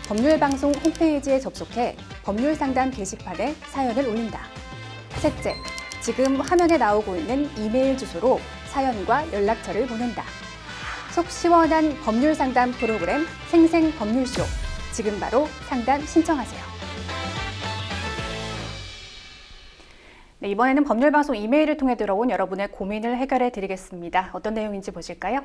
법률방송 홈페이지에 접속해 법률 상담 게시판에 사연을 올린다. 셋째, 지금 화면에 나오고 있는 이메일 주소로 사연과 연락처를 보낸다. 속 시원한 법률 상담 프로그램 생생법률쇼. 지금 바로 상담 신청하세요. 네, 이번에는 법률방송 이메일을 통해 들어온 여러분의 고민을 해결해 드리겠습니다. 어떤 내용인지 보실까요?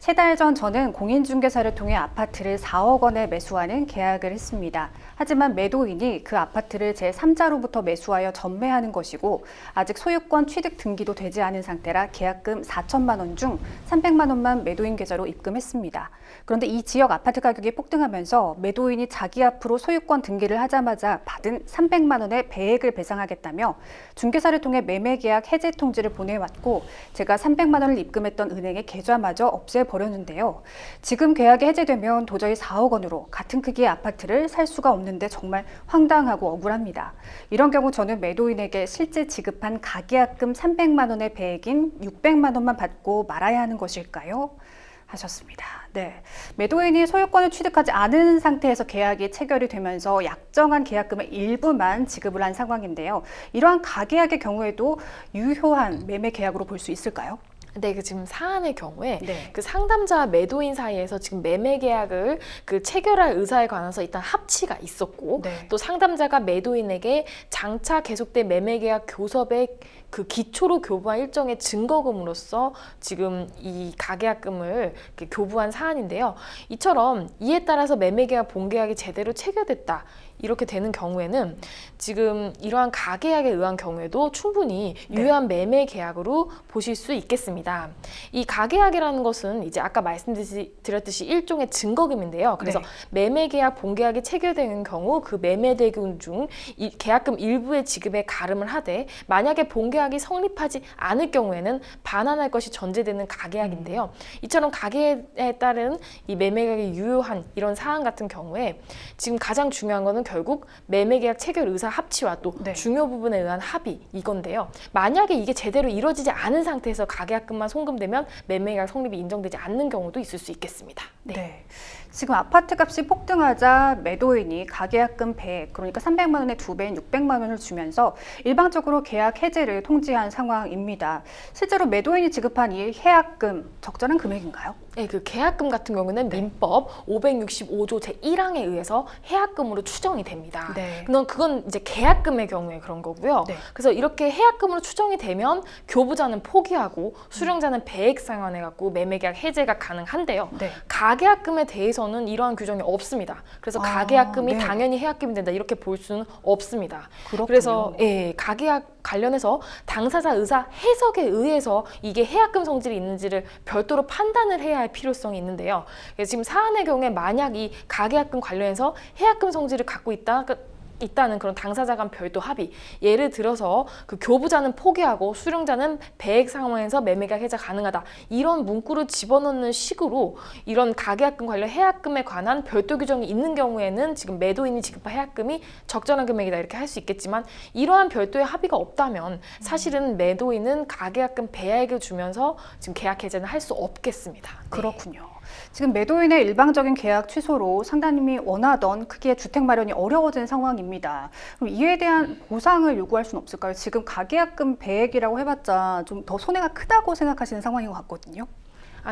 3달 전 저는 공인중개사를 통해 아파트를 4억 원에 매수하는 계약을 했습니다. 하지만 매도인이 그 아파트를 제3자로부터 매수하여 전매하는 것이고 아직 소유권 취득 등기도 되지 않은 상태라 계약금 4천만 원 중 300만 원만 매도인 계좌로 입금했습니다. 그런데 이 지역 아파트 가격이 폭등하면서 매도인이 자기 앞으로 소유권 등기를 하자마자 받은 300만 원의 배액을 배상하겠다며 중개사를 통해 매매계약 해제 통지를 보내왔고 제가 300만 원을 입금했던 은행의 계좌마저 없애버렸는데요. 지금 계약이 해제되면 도저히 4억 원으로 같은 크기의 아파트를 살 수가 없는데 정말 황당하고 억울합니다. 이런 경우 저는 매도인에게 실제 지급한 가계약금 300만 원의 배액인 600만 원만 받고 말아야 하는 것일까요? 하셨습니다. 네, 매도인이 소유권을 취득하지 않은 상태에서 계약이 체결이 되면서 약정한 계약금의 일부만 지급을 한 상황인데요. 이러한 가계약의 경우에도 유효한 매매 계약으로 볼 수 있을까요? 네, 그 지금 사안의 경우에 네. 그 상담자와 매도인 사이에서 지금 매매 계약을 그 체결할 의사에 관해서 일단 합치가 있었고 네. 또 상담자가 매도인에게 장차 계속된 매매 계약 교섭의 그 기초로 교부한 일정의 증거금으로서 지금 이 가계약금을 교부한 사안인데요. 이처럼 이에 따라서 매매 계약 본계약이 제대로 체결됐다. 이렇게 되는 경우에는 지금 이러한 가계약에 의한 경우에도 충분히 유효한 매매 계약으로 보실 수 있겠습니다. 이 가계약이라는 것은 이제 아까 말씀드렸듯이 일종의 증거금인데요. 그래서 네. 매매 계약, 본계약이 체결되는 경우 그 매매 대금 중 이 계약금 일부의 지급에 가름을 하되 만약에 본계약이 성립하지 않을 경우에는 반환할 것이 전제되는 가계약인데요. 이처럼 가계에 따른 이 매매 계약이 유효한 이런 사안 같은 경우에 지금 가장 중요한 거는 결국 매매 계약 체결 의사 합치와 또 네. 중요 부분에 의한 합의 이건데요. 만약에 이게 제대로 이루어지지 않은 상태에서 가계약금만 송금되면 매매 계약 성립이 인정되지 않는 경우도 있을 수 있겠습니다. 네. 지금 아파트 값이 폭등하자 매도인이 가계약금 100, 그러니까 300만 원의 2배인 600만 원을 주면서 일방적으로 계약 해지를 통지한 상황입니다. 실제로 매도인이 지급한 이 해약금 적절한 금액인가요? 네, 그 계약금 같은 경우는 민법 565조 제1항에 의해서 해약금으로 추정이 됩니다. 네. 그건 이제 계약금의 경우에 그런 거고요. 네. 그래서 이렇게 해약금으로 추정이 되면 교부자는 포기하고 수령자는 배액 상환해 갖고 매매 계약 해제가 가능한데요. 네. 가계약금에 대해서는 이러한 규정이 없습니다. 그래서 아, 가계약금이 네. 당연히 해약금이 된다 이렇게 볼 수는 없습니다. 그렇군요. 그래서 가계약 관련해서 당사자 의사 해석에 의해서 이게 해약금 성질이 있는지를 별도로 판단을 해야 할 필요성이 있는데요. 그래서 지금 사안의 경우에 만약 이 가계약금 관련해서 해약금 성질을 갖고 있다는 그런 당사자 간 별도 합의, 예를 들어서 그 교부자는 포기하고 수령자는 배액 상황에서 매매계약 해제 가능하다, 이런 문구를 집어넣는 식으로 이런 가계약금 관련 해약금에 관한 별도 규정이 있는 경우에는 지금 매도인이 지급한 해약금이 적절한 금액이다 이렇게 할 수 있겠지만, 이러한 별도의 합의가 없다면 사실은 매도인은 가계약금 배액을 주면서 지금 계약 해제는 할 수 없겠습니다. 네. 그렇군요. 지금 매도인의 일방적인 계약 취소로 상담님이 원하던 크기의 주택 마련이 어려워진 상황입니다. 그럼 이에 대한 보상을 요구할 수는 없을까요? 지금 가계약금 배액이라고 해봤자 좀 더 손해가 크다고 생각하시는 상황인 것 같거든요.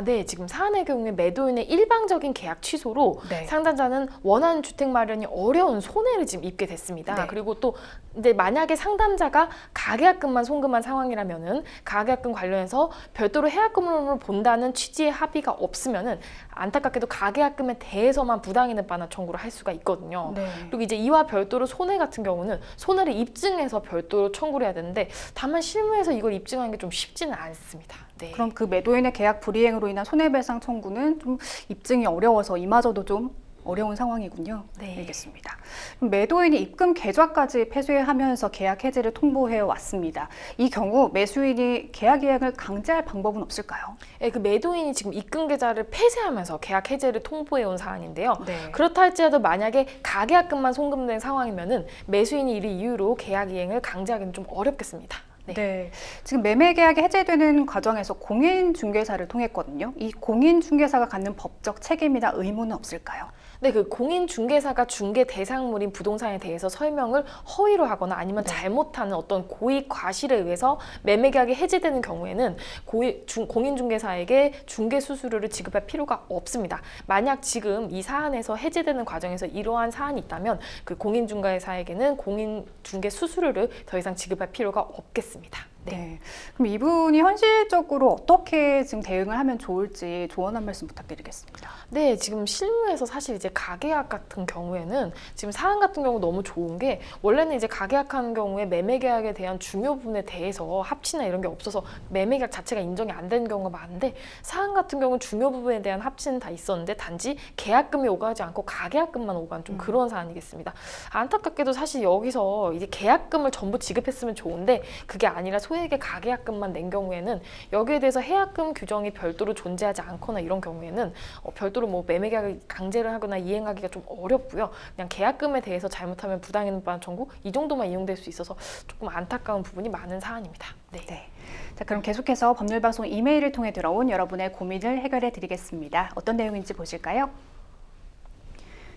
네. 지금 사안의 경우에 매도인의 일방적인 계약 취소로 네. 상담자는 원하는 주택 마련이 어려운 손해를 지금 입게 됐습니다. 네. 그리고 또 이제 만약에 상담자가 가계약금만 송금한 상황이라면은 가계약금 관련해서 별도로 해약금으로 본다는 취지의 합의가 없으면은 안타깝게도 가계약금에 대해서만 부당이득 반환 청구를 할 수가 있거든요. 네. 그리고 이제 이와 별도로 손해 같은 경우는 손해를 입증해서 별도로 청구를 해야 되는데, 다만 실무에서 이걸 입증하는 게 좀 쉽지는 않습니다. 네. 그럼 그 매도인의 계약 불이행으로 인한 손해배상 청구는 좀 입증이 어려워서 이마저도 좀 어려운 상황이군요. 네. 알겠습니다. 그럼 매도인이 입금 계좌까지 폐쇄하면서 계약 해지를 통보해 왔습니다. 이 경우 매수인이 계약 이행을 강제할 방법은 없을까요? 그 매도인이 지금 입금 계좌를 폐쇄하면서 계약 해제를 통보해 온 사안인데요. 네. 그렇다 할지라도 만약에 가계약금만 송금된 상황이면은 매수인이 이를 이유로 계약 이행을 강제하기는 좀 어렵겠습니다. 네. 지금 매매 계약이 해제되는 과정에서 공인중개사를 통했거든요. 이 공인중개사가 갖는 법적 책임이나 의무는 없을까요? 네, 그 공인중개사가 중개 대상물인 부동산에 대해서 설명을 허위로 하거나 아니면 잘못하는 어떤 고의 과실에 의해서 매매계약이 해지되는 경우에는 공인중개사에게 중개수수료를 지급할 필요가 없습니다. 만약 지금 이 사안에서 해지되는 과정에서 이러한 사안이 있다면 그 공인중개사에게는 공인중개수수료를 더 이상 지급할 필요가 없겠습니다. 네. 그럼 이분이 현실적으로 어떻게 지금 대응을 하면 좋을지 조언 한 말씀 부탁드리겠습니다. 네, 지금 실무에서 사실 이제 가계약 같은 경우에는 지금 사안 같은 경우 너무 좋은 게, 원래는 이제 가계약하는 경우에 매매계약에 대한 중요 부분에 대해서 합치나 이런 게 없어서 매매계약 자체가 인정이 안 되는 경우가 많은데, 사안 같은 경우는 중요 부분에 대한 합치는 다 있었는데 단지 계약금이 오가지 않고 가계약금만 오간 좀 그런 사안이겠습니다. 안타깝게도 사실 여기서 이제 계약금을 전부 지급했으면 좋은데 그게 아니라 소액의 가계약금만 낸 경우에는 여기에 대해서 해약금 규정이 별도로 존재하지 않거나 이런 경우에는 별도로 뭐 매매계약을 강제를 하거나 이행하기가 좀 어렵고요. 그냥 계약금에 대해서 잘못하면 부당이득 반환 청구 이 정도만 이용될 수 있어서 조금 안타까운 부분이 많은 사안입니다. 네. 자, 그럼 계속해서 법률방송 이메일을 통해 들어온 여러분의 고민을 해결해 드리겠습니다. 어떤 내용인지 보실까요?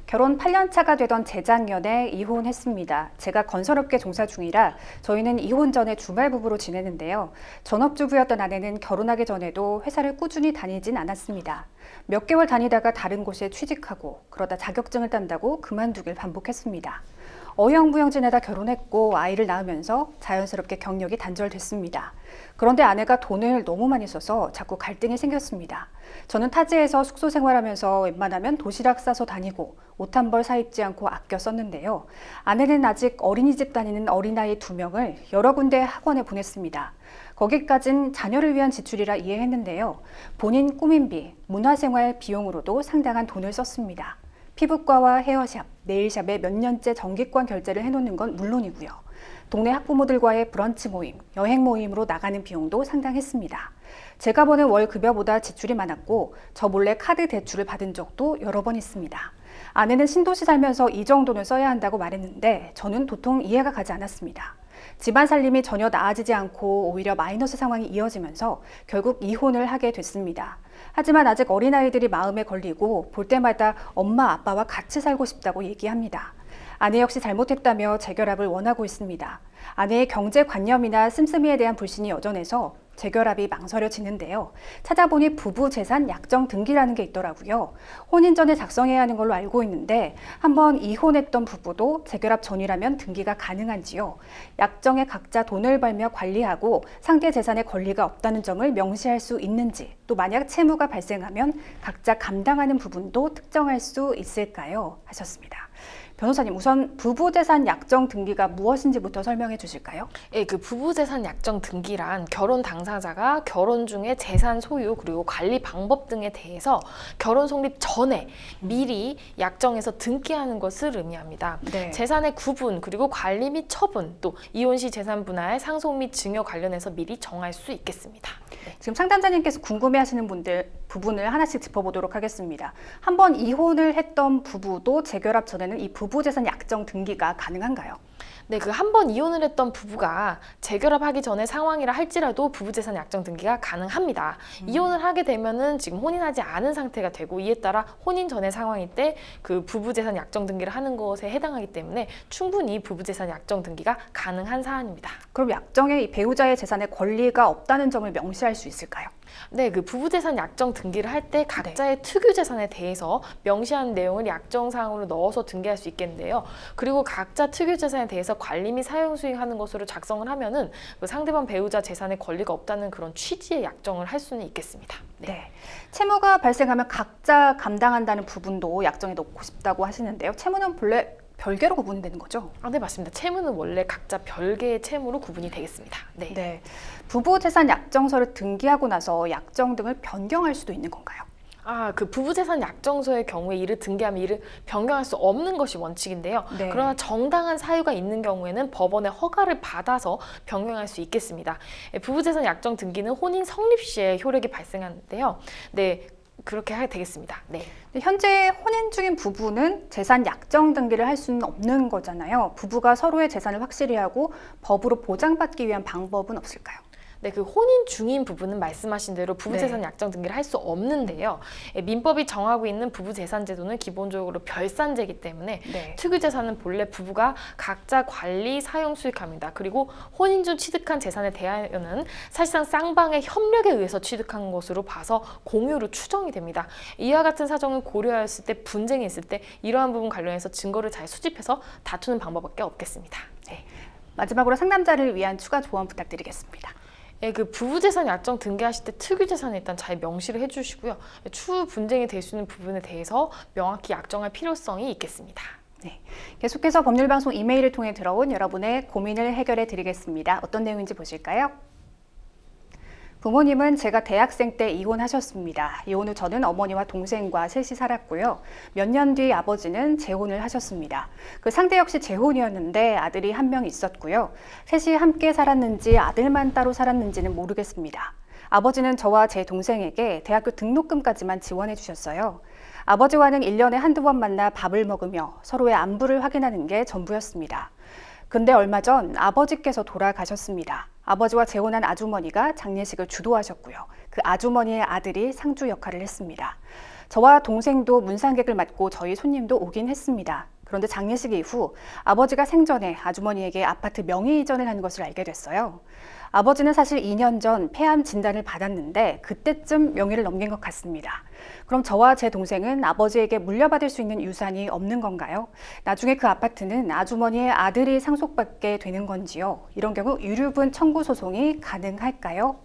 결혼 8년 차가 되던 재작년에 이혼했습니다. 제가 건설업계 종사 중이라 저희는 이혼 전에 주말 부부로 지내는데요. 전업주부였던 아내는 결혼하기 전에도 회사를 꾸준히 다니진 않았습니다. 몇 개월 다니다가 다른 곳에 취직하고 그러다 자격증을 딴다고 그만두길 반복했습니다. 어영부영 지내다 결혼했고 아이를 낳으면서 자연스럽게 경력이 단절됐습니다. 그런데 아내가 돈을 너무 많이 써서 자꾸 갈등이 생겼습니다. 저는 타지에서 숙소 생활하면서 웬만하면 도시락 싸서 다니고 옷 한 벌 사입지 않고 아껴 썼는데요. 아내는 아직 어린이집 다니는 어린아이 2명을 여러 군데 학원에 보냈습니다. 거기까진 자녀를 위한 지출이라 이해했는데요. 본인 꾸민비, 문화생활 비용으로도 상당한 돈을 썼습니다. 피부과와 헤어샵, 네일샵에 몇 년째 정기권 결제를 해놓는 건 물론이고요. 동네 학부모들과의 브런치 모임, 여행 모임으로 나가는 비용도 상당했습니다. 제가 버는 월 급여보다 지출이 많았고 저 몰래 카드 대출을 받은 적도 여러 번 있습니다. 아내는 신도시 살면서 이 정도는 써야 한다고 말했는데 저는 도통 이해가 가지 않았습니다. 집안 살림이 전혀 나아지지 않고 오히려 마이너스 상황이 이어지면서 결국 이혼을 하게 됐습니다. 하지만 아직 어린아이들이 마음에 걸리고 볼 때마다 엄마 아빠와 같이 살고 싶다고 얘기합니다. 아내 역시 잘못했다며 재결합을 원하고 있습니다. 아내의 경제관념이나 씀씀이에 대한 불신이 여전해서 재결합이 망설여지는데요. 찾아보니 부부 재산 약정 등기라는 게 있더라고요. 혼인 전에 작성해야 하는 걸로 알고 있는데 한번 이혼했던 부부도 재결합 전이라면 등기가 가능한지요. 약정에 각자 돈을 벌며 관리하고 상대 재산에 권리가 없다는 점을 명시할 수 있는지, 또 만약 채무가 발생하면 각자 감당하는 부분도 특정할 수 있을까요? 하셨습니다. 변호사님, 우선 부부재산 약정 등기가 무엇인지부터 설명해 주실까요? 예, 그 부부재산 약정 등기란 결혼 당사자가 결혼 중에 재산 소유 그리고 관리 방법 등에 대해서 결혼 성립 전에 미리 약정에서 등기하는 것을 의미합니다. 네. 재산의 구분 그리고 관리 및 처분, 또 이혼 시 재산 분할, 상속 및 증여 관련해서 미리 정할 수 있겠습니다. 네. 지금 상담자님께서 궁금해하시는 부분을 하나씩 짚어보도록 하겠습니다. 한번 이혼을 했던 부부도 재결합 전에는 이 부부재산 약정 등기가 가능한가요? 네, 그 한 번 이혼을 했던 부부가 재결합하기 전의 상황이라 할지라도 부부재산 약정 등기가 가능합니다. 이혼을 하게 되면은 지금 혼인하지 않은 상태가 되고 이에 따라 혼인 전의 상황일 때 그 부부재산 약정 등기를 하는 것에 해당하기 때문에 충분히 부부재산 약정 등기가 가능한 사안입니다. 그럼 약정에 이 배우자의 재산에 권리가 없다는 점을 명시할 수 있을까요? 네, 그 부부재산 약정 등기를 할 때 각자의 특유 재산에 대해서 명시하는 내용을 약정사항으로 넣어서 등기할 수 있겠는데요. 그리고 각자 특유 재산에 대해서 관리 및 사용 수행하는 것으로 작성을 하면은 그 상대방 배우자 재산에 권리가 없다는 그런 취지의 약정을 할 수는 있겠습니다. 네. 채무가 발생하면 각자 감당한다는 부분도 약정에 넣고 싶다고 하시는데요. 채무는 본래 별개로 구분이 되는 거죠? 네, 맞습니다. 채무는 원래 각자 별개의 채무로 구분이 되겠습니다. 네. 네. 부부재산 약정서를 등기하고 나서 약정 등을 변경할 수도 있는 건가요? 그 부부재산 약정서의 경우에 이를 등기하면 이를 변경할 수 없는 것이 원칙인데요. 네. 그러나 정당한 사유가 있는 경우에는 법원의 허가를 받아서 변경할 수 있겠습니다. 부부재산 약정 등기는 혼인 성립 시에 효력이 발생하는데요. 네, 그렇게 하게 되겠습니다. 네. 현재 혼인 중인 부부는 재산 약정 등기를 할 수는 없는 거잖아요. 부부가 서로의 재산을 확실히 하고 법으로 보장받기 위한 방법은 없을까요? 네, 그 혼인 중인 부부는 말씀하신 대로 부부재산 네. 약정 등기를 할 수 없는데요. 민법이 정하고 있는 부부재산 제도는 기본적으로 별산제이기 때문에 네. 특유재산은 본래 부부가 각자 관리, 사용, 수익합니다. 그리고 혼인 중 취득한 재산에 대하여는 사실상 쌍방의 협력에 의해서 취득한 것으로 봐서 공유로 추정이 됩니다. 이와 같은 사정을 고려하였을 때 분쟁이 있을 때 이러한 부분 관련해서 증거를 잘 수집해서 다투는 방법밖에 없겠습니다. 네. 마지막으로 상담자를 위한 추가 조언 부탁드리겠습니다. 예, 그 부부재산 약정 등기하실 때 특유재산을 일단 잘 명시를 해주시고요. 추후 분쟁이 될 수 있는 부분에 대해서 명확히 약정할 필요성이 있겠습니다. 네, 계속해서 법률방송 이메일을 통해 들어온 여러분의 고민을 해결해 드리겠습니다. 어떤 내용인지 보실까요? 부모님은 제가 대학생 때 이혼하셨습니다. 이혼 후 저는 어머니와 동생과 셋이 살았고요. 몇 년 뒤 아버지는 재혼을 하셨습니다. 그 상대 역시 재혼이었는데 아들이 한 명 있었고요. 셋이 함께 살았는지 아들만 따로 살았는지는 모르겠습니다. 아버지는 저와 제 동생에게 대학교 등록금까지만 지원해 주셨어요. 아버지와는 1년에 한두 번 만나 밥을 먹으며 서로의 안부를 확인하는 게 전부였습니다. 근데 얼마 전 아버지께서 돌아가셨습니다. 아버지와 재혼한 아주머니가 장례식을 주도하셨고요. 그 아주머니의 아들이 상주 역할을 했습니다. 저와 동생도 문상객을 맡고 저희 손님도 오긴 했습니다. 그런데 장례식 이후 아버지가 생전에 아주머니에게 아파트 명의 이전을 한 것을 알게 됐어요. 아버지는 사실 2년 전 폐암 진단을 받았는데 그때쯤 명의를 넘긴 것 같습니다. 그럼 저와 제 동생은 아버지에게 물려받을 수 있는 유산이 없는 건가요? 나중에 그 아파트는 아주머니의 아들이 상속받게 되는 건지요? 이런 경우 유류분 청구 소송이 가능할까요?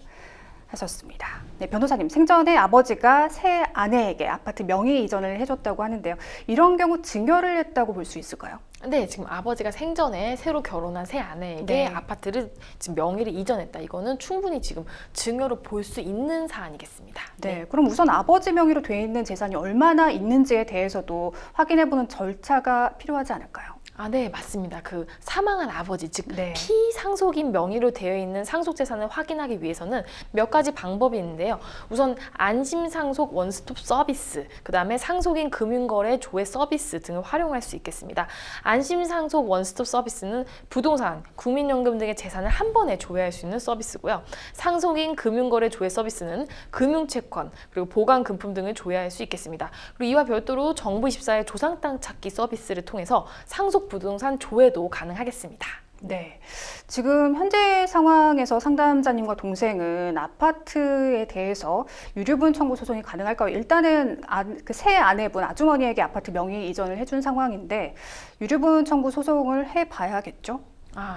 하셨습니다. 네, 변호사님, 생전에 아버지가 새 아내에게 아파트 명의 이전을 해줬다고 하는데요. 이런 경우 증여를 했다고 볼 수 있을까요? 네, 지금 아버지가 생전에 새로 결혼한 새 아내에게 네. 아파트를 지금 명의를 이전했다. 이거는 충분히 지금 증여로 볼 수 있는 사안이겠습니다. 네, 그럼 우선 아버지 명의로 돼 있는 재산이 얼마나 있는지에 대해서도 확인해보는 절차가 필요하지 않을까요? 네, 맞습니다. 그 사망한 아버지, 즉 네. 피상속인 명의로 되어 있는 상속 재산을 확인하기 위해서는 몇 가지 방법이 있는데요. 우선 안심상속 원스톱 서비스, 그 다음에 상속인 금융거래 조회 서비스 등을 활용할 수 있겠습니다. 안심상속 원스톱 서비스는 부동산, 국민연금 등의 재산을 한 번에 조회할 수 있는 서비스고요. 상속인 금융거래 조회 서비스는 금융채권, 그리고 보관금품 등을 조회할 수 있겠습니다. 그리고 이와 별도로 정부24의 조상 땅 찾기 서비스를 통해서 상속 부동산 조회도 가능하겠습니다. 네, 지금 현재 상황에서 상담자님과 동생은 아파트에 대해서 유류분 청구 소송이 가능할까요? 일단은 그 새 아내분 아주머니에게 아파트 명의 이전을 해준 상황인데 유류분 청구 소송을 해봐야겠죠?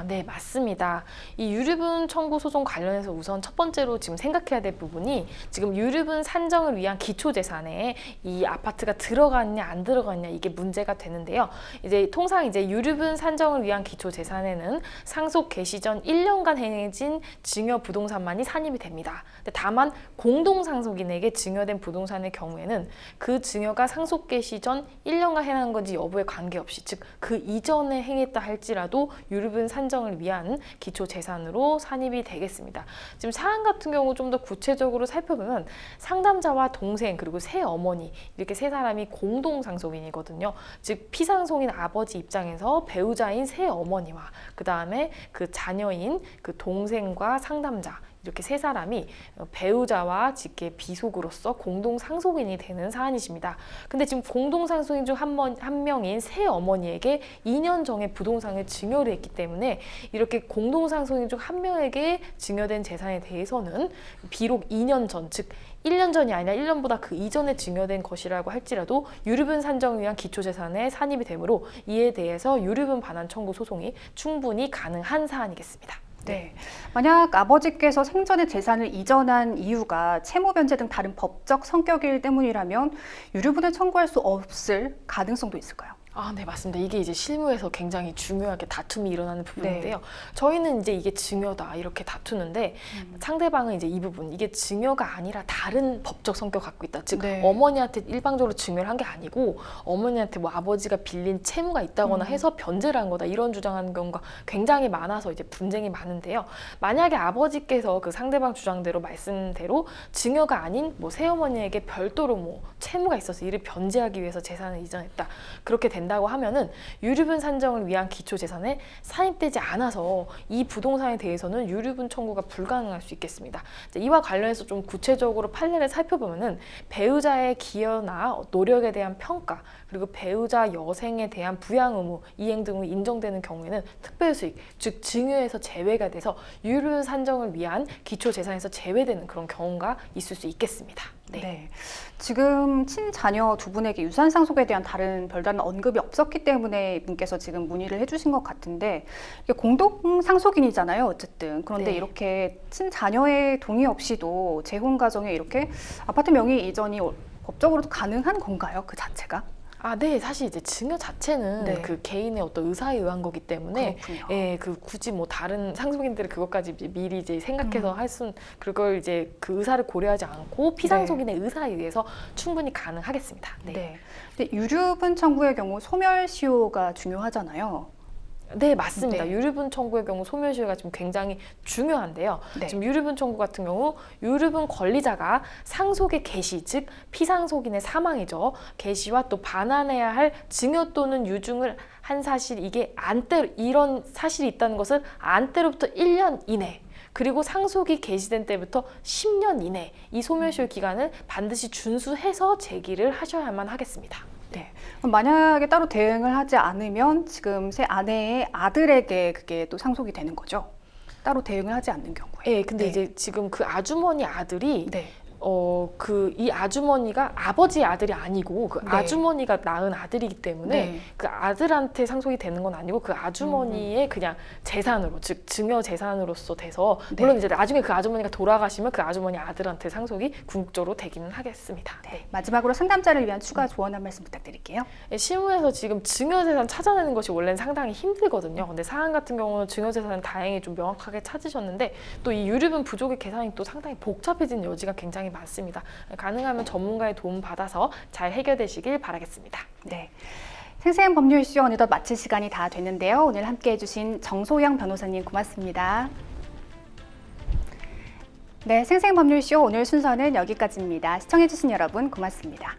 네, 맞습니다. 이 유류분 청구 소송 관련해서 우선 첫 번째로 지금 생각해야 될 부분이 지금 유류분 산정을 위한 기초재산에 이 아파트가 들어갔냐 안 들어갔냐 이게 문제가 되는데요. 이제 통상 이제 유류분 산정을 위한 기초재산에는 상속 개시 전 1년간 행해진 증여 부동산만이 산입이 됩니다. 근데 다만 공동상속인에게 증여된 부동산의 경우에는 그 증여가 상속 개시 전 1년간 행한 건지 여부에 관계없이 즉 그 이전에 행했다 할지라도 유류분 산정을 위한 기초 재산으로 산입이 되겠습니다. 지금 사안 같은 경우 좀 더 구체적으로 살펴보면 상담자와 동생 그리고 새 어머니 이렇게 세 사람이 공동 상속인이거든요. 즉 피상속인 아버지 입장에서 배우자인 새 어머니와 그 다음에 그 자녀인 그 동생과 상담자 이렇게 세 사람이 배우자와 직계 비속으로서 공동 상속인이 되는 사안이십니다. 근데 지금 공동 상속인 중 한 명인 새 어머니에게 2년 전에 부동산을 증여를 했기 때문에 이렇게 공동 상속인 중 한 명에게 증여된 재산에 대해서는 비록 2년 전, 즉 1년 전이 아니라 1년보다 그 이전에 증여된 것이라고 할지라도 유류분 산정을 위한 기초재산에 산입이 되므로 이에 대해서 유류분 반환 청구 소송이 충분히 가능한 사안이겠습니다. 네. 만약 아버지께서 생전에 재산을 이전한 이유가 채무 변제 등 다른 법적 성격일 때문이라면 유류분을 청구할 수 없을 가능성도 있을까요? 네, 맞습니다. 이게 이제 실무에서 굉장히 중요하게 다툼이 일어나는 부분인데요. 저희는 이제 이게 증여다 이렇게 다투는데 상대방은 이제 이 부분, 이게 증여가 아니라 다른 법적 성격 갖고 있다. 즉 어머니한테 일방적으로 증여를 한 게 아니고 어머니한테 뭐 아버지가 빌린 채무가 있다거나 해서 변제를 한 거다 이런 주장하는 경우가 굉장히 많아서 이제 분쟁이 많은데요. 만약에 아버지께서 그 상대방 주장대로 말씀대로 증여가 아닌 뭐 새어머니에게 별도로 뭐 채무가 있어서 이를 변제하기 위해서 재산을 이전했다. 그렇게 된다고 하면은 유류분 산정을 위한 기초 재산에 산입되지 않아서 이 부동산에 대해서는 유류분 청구가 불가능할 수 있겠습니다. 이와 관련해서 좀 구체적으로 판례를 살펴보면은 배우자의 기여나 노력에 대한 평가 그리고 배우자 여생에 대한 부양 의무 이행 등으로 인정되는 경우에는 특별수익 즉 증여에서 제외가 돼서 유류분 산정을 위한 기초 재산에서 제외되는 그런 경우가 있을 수 있겠습니다. 네. 지금 친자녀 두 분에게 유산 상속에 대한 별다른 언급이 없었기 때문에 이분께서 지금 문의를 해주신 것 같은데 이게 공동 상속인이잖아요, 어쨌든. 그런데 이렇게 친자녀의 동의 없이도 재혼 가정에 이렇게 아파트 명의 이전이 법적으로도 가능한 건가요, 그 자체가? 네, 사실 이제 증여 자체는 그 개인의 어떤 의사에 의한 거기 때문에, 그 굳이 뭐 다른 상속인들이 그것까지 미리 이제 생각해서 그걸 이제 그 의사를 고려하지 않고 피상속인의 의사에 의해서 충분히 가능하겠습니다. 근데 유류분 청구의 경우 소멸시효가 중요하잖아요. 네, 맞습니다. 유류분 청구의 경우 소멸시효가 지금 굉장히 중요한데요. 지금 유류분 청구 같은 경우 유류분 권리자가 상속의 개시, 즉 피상속인의 사망이죠. 개시와 또 반환해야 할 증여 또는 유증을 한 사실 이게 이런 사실이 있다는 것을 안때로부터 1년 이내 그리고 상속이 개시된 때부터 10년 이내 이 소멸시효 기간을 반드시 준수해서 제기를 하셔야만 하겠습니다. 네. 그럼 만약에 따로 대응을 하지 않으면 지금 새 아내의 아들에게 그게 또 상속이 되는 거죠? 따로 대응을 하지 않는 경우에. 네, 근데 네. 이제 지금 그 아주머니 아들이 네. 이 아주머니가 아버지의 아들이 아니고 그 네. 아주머니가 낳은 아들이기 때문에 네. 그 아들한테 상속이 되는 건 아니고 그 아주머니의 그냥 재산으로, 즉 증여 재산으로서 돼서 네. 물론 이제 나중에 그 아주머니가 돌아가시면 그 아주머니 아들한테 상속이 궁극적으로 되기는 하겠습니다. 네. 마지막으로 상담자를 위한 추가 조언 한 말씀 부탁드릴게요. 실무에서 지금 증여 재산 찾아내는 것이 원래는 상당히 힘들거든요. 근데 사안 같은 경우는 증여 재산은 다행히 좀 명확하게 찾으셨는데 또 이 유류분 부족의 계산이 또 상당히 복잡해진 여지가 굉장히 많습니다. 가능하면 전문가의 도움 받아서 잘 해결되시길 바라겠습니다. 네. 생생한 법률 이슈 어느덧 마칠 시간이 다 됐는데요. 오늘 함께해 주신 정소영 변호사님 고맙습니다. 네, 생생한 법률 이슈 오늘 순서는 여기까지입니다. 시청해 주신 여러분 고맙습니다.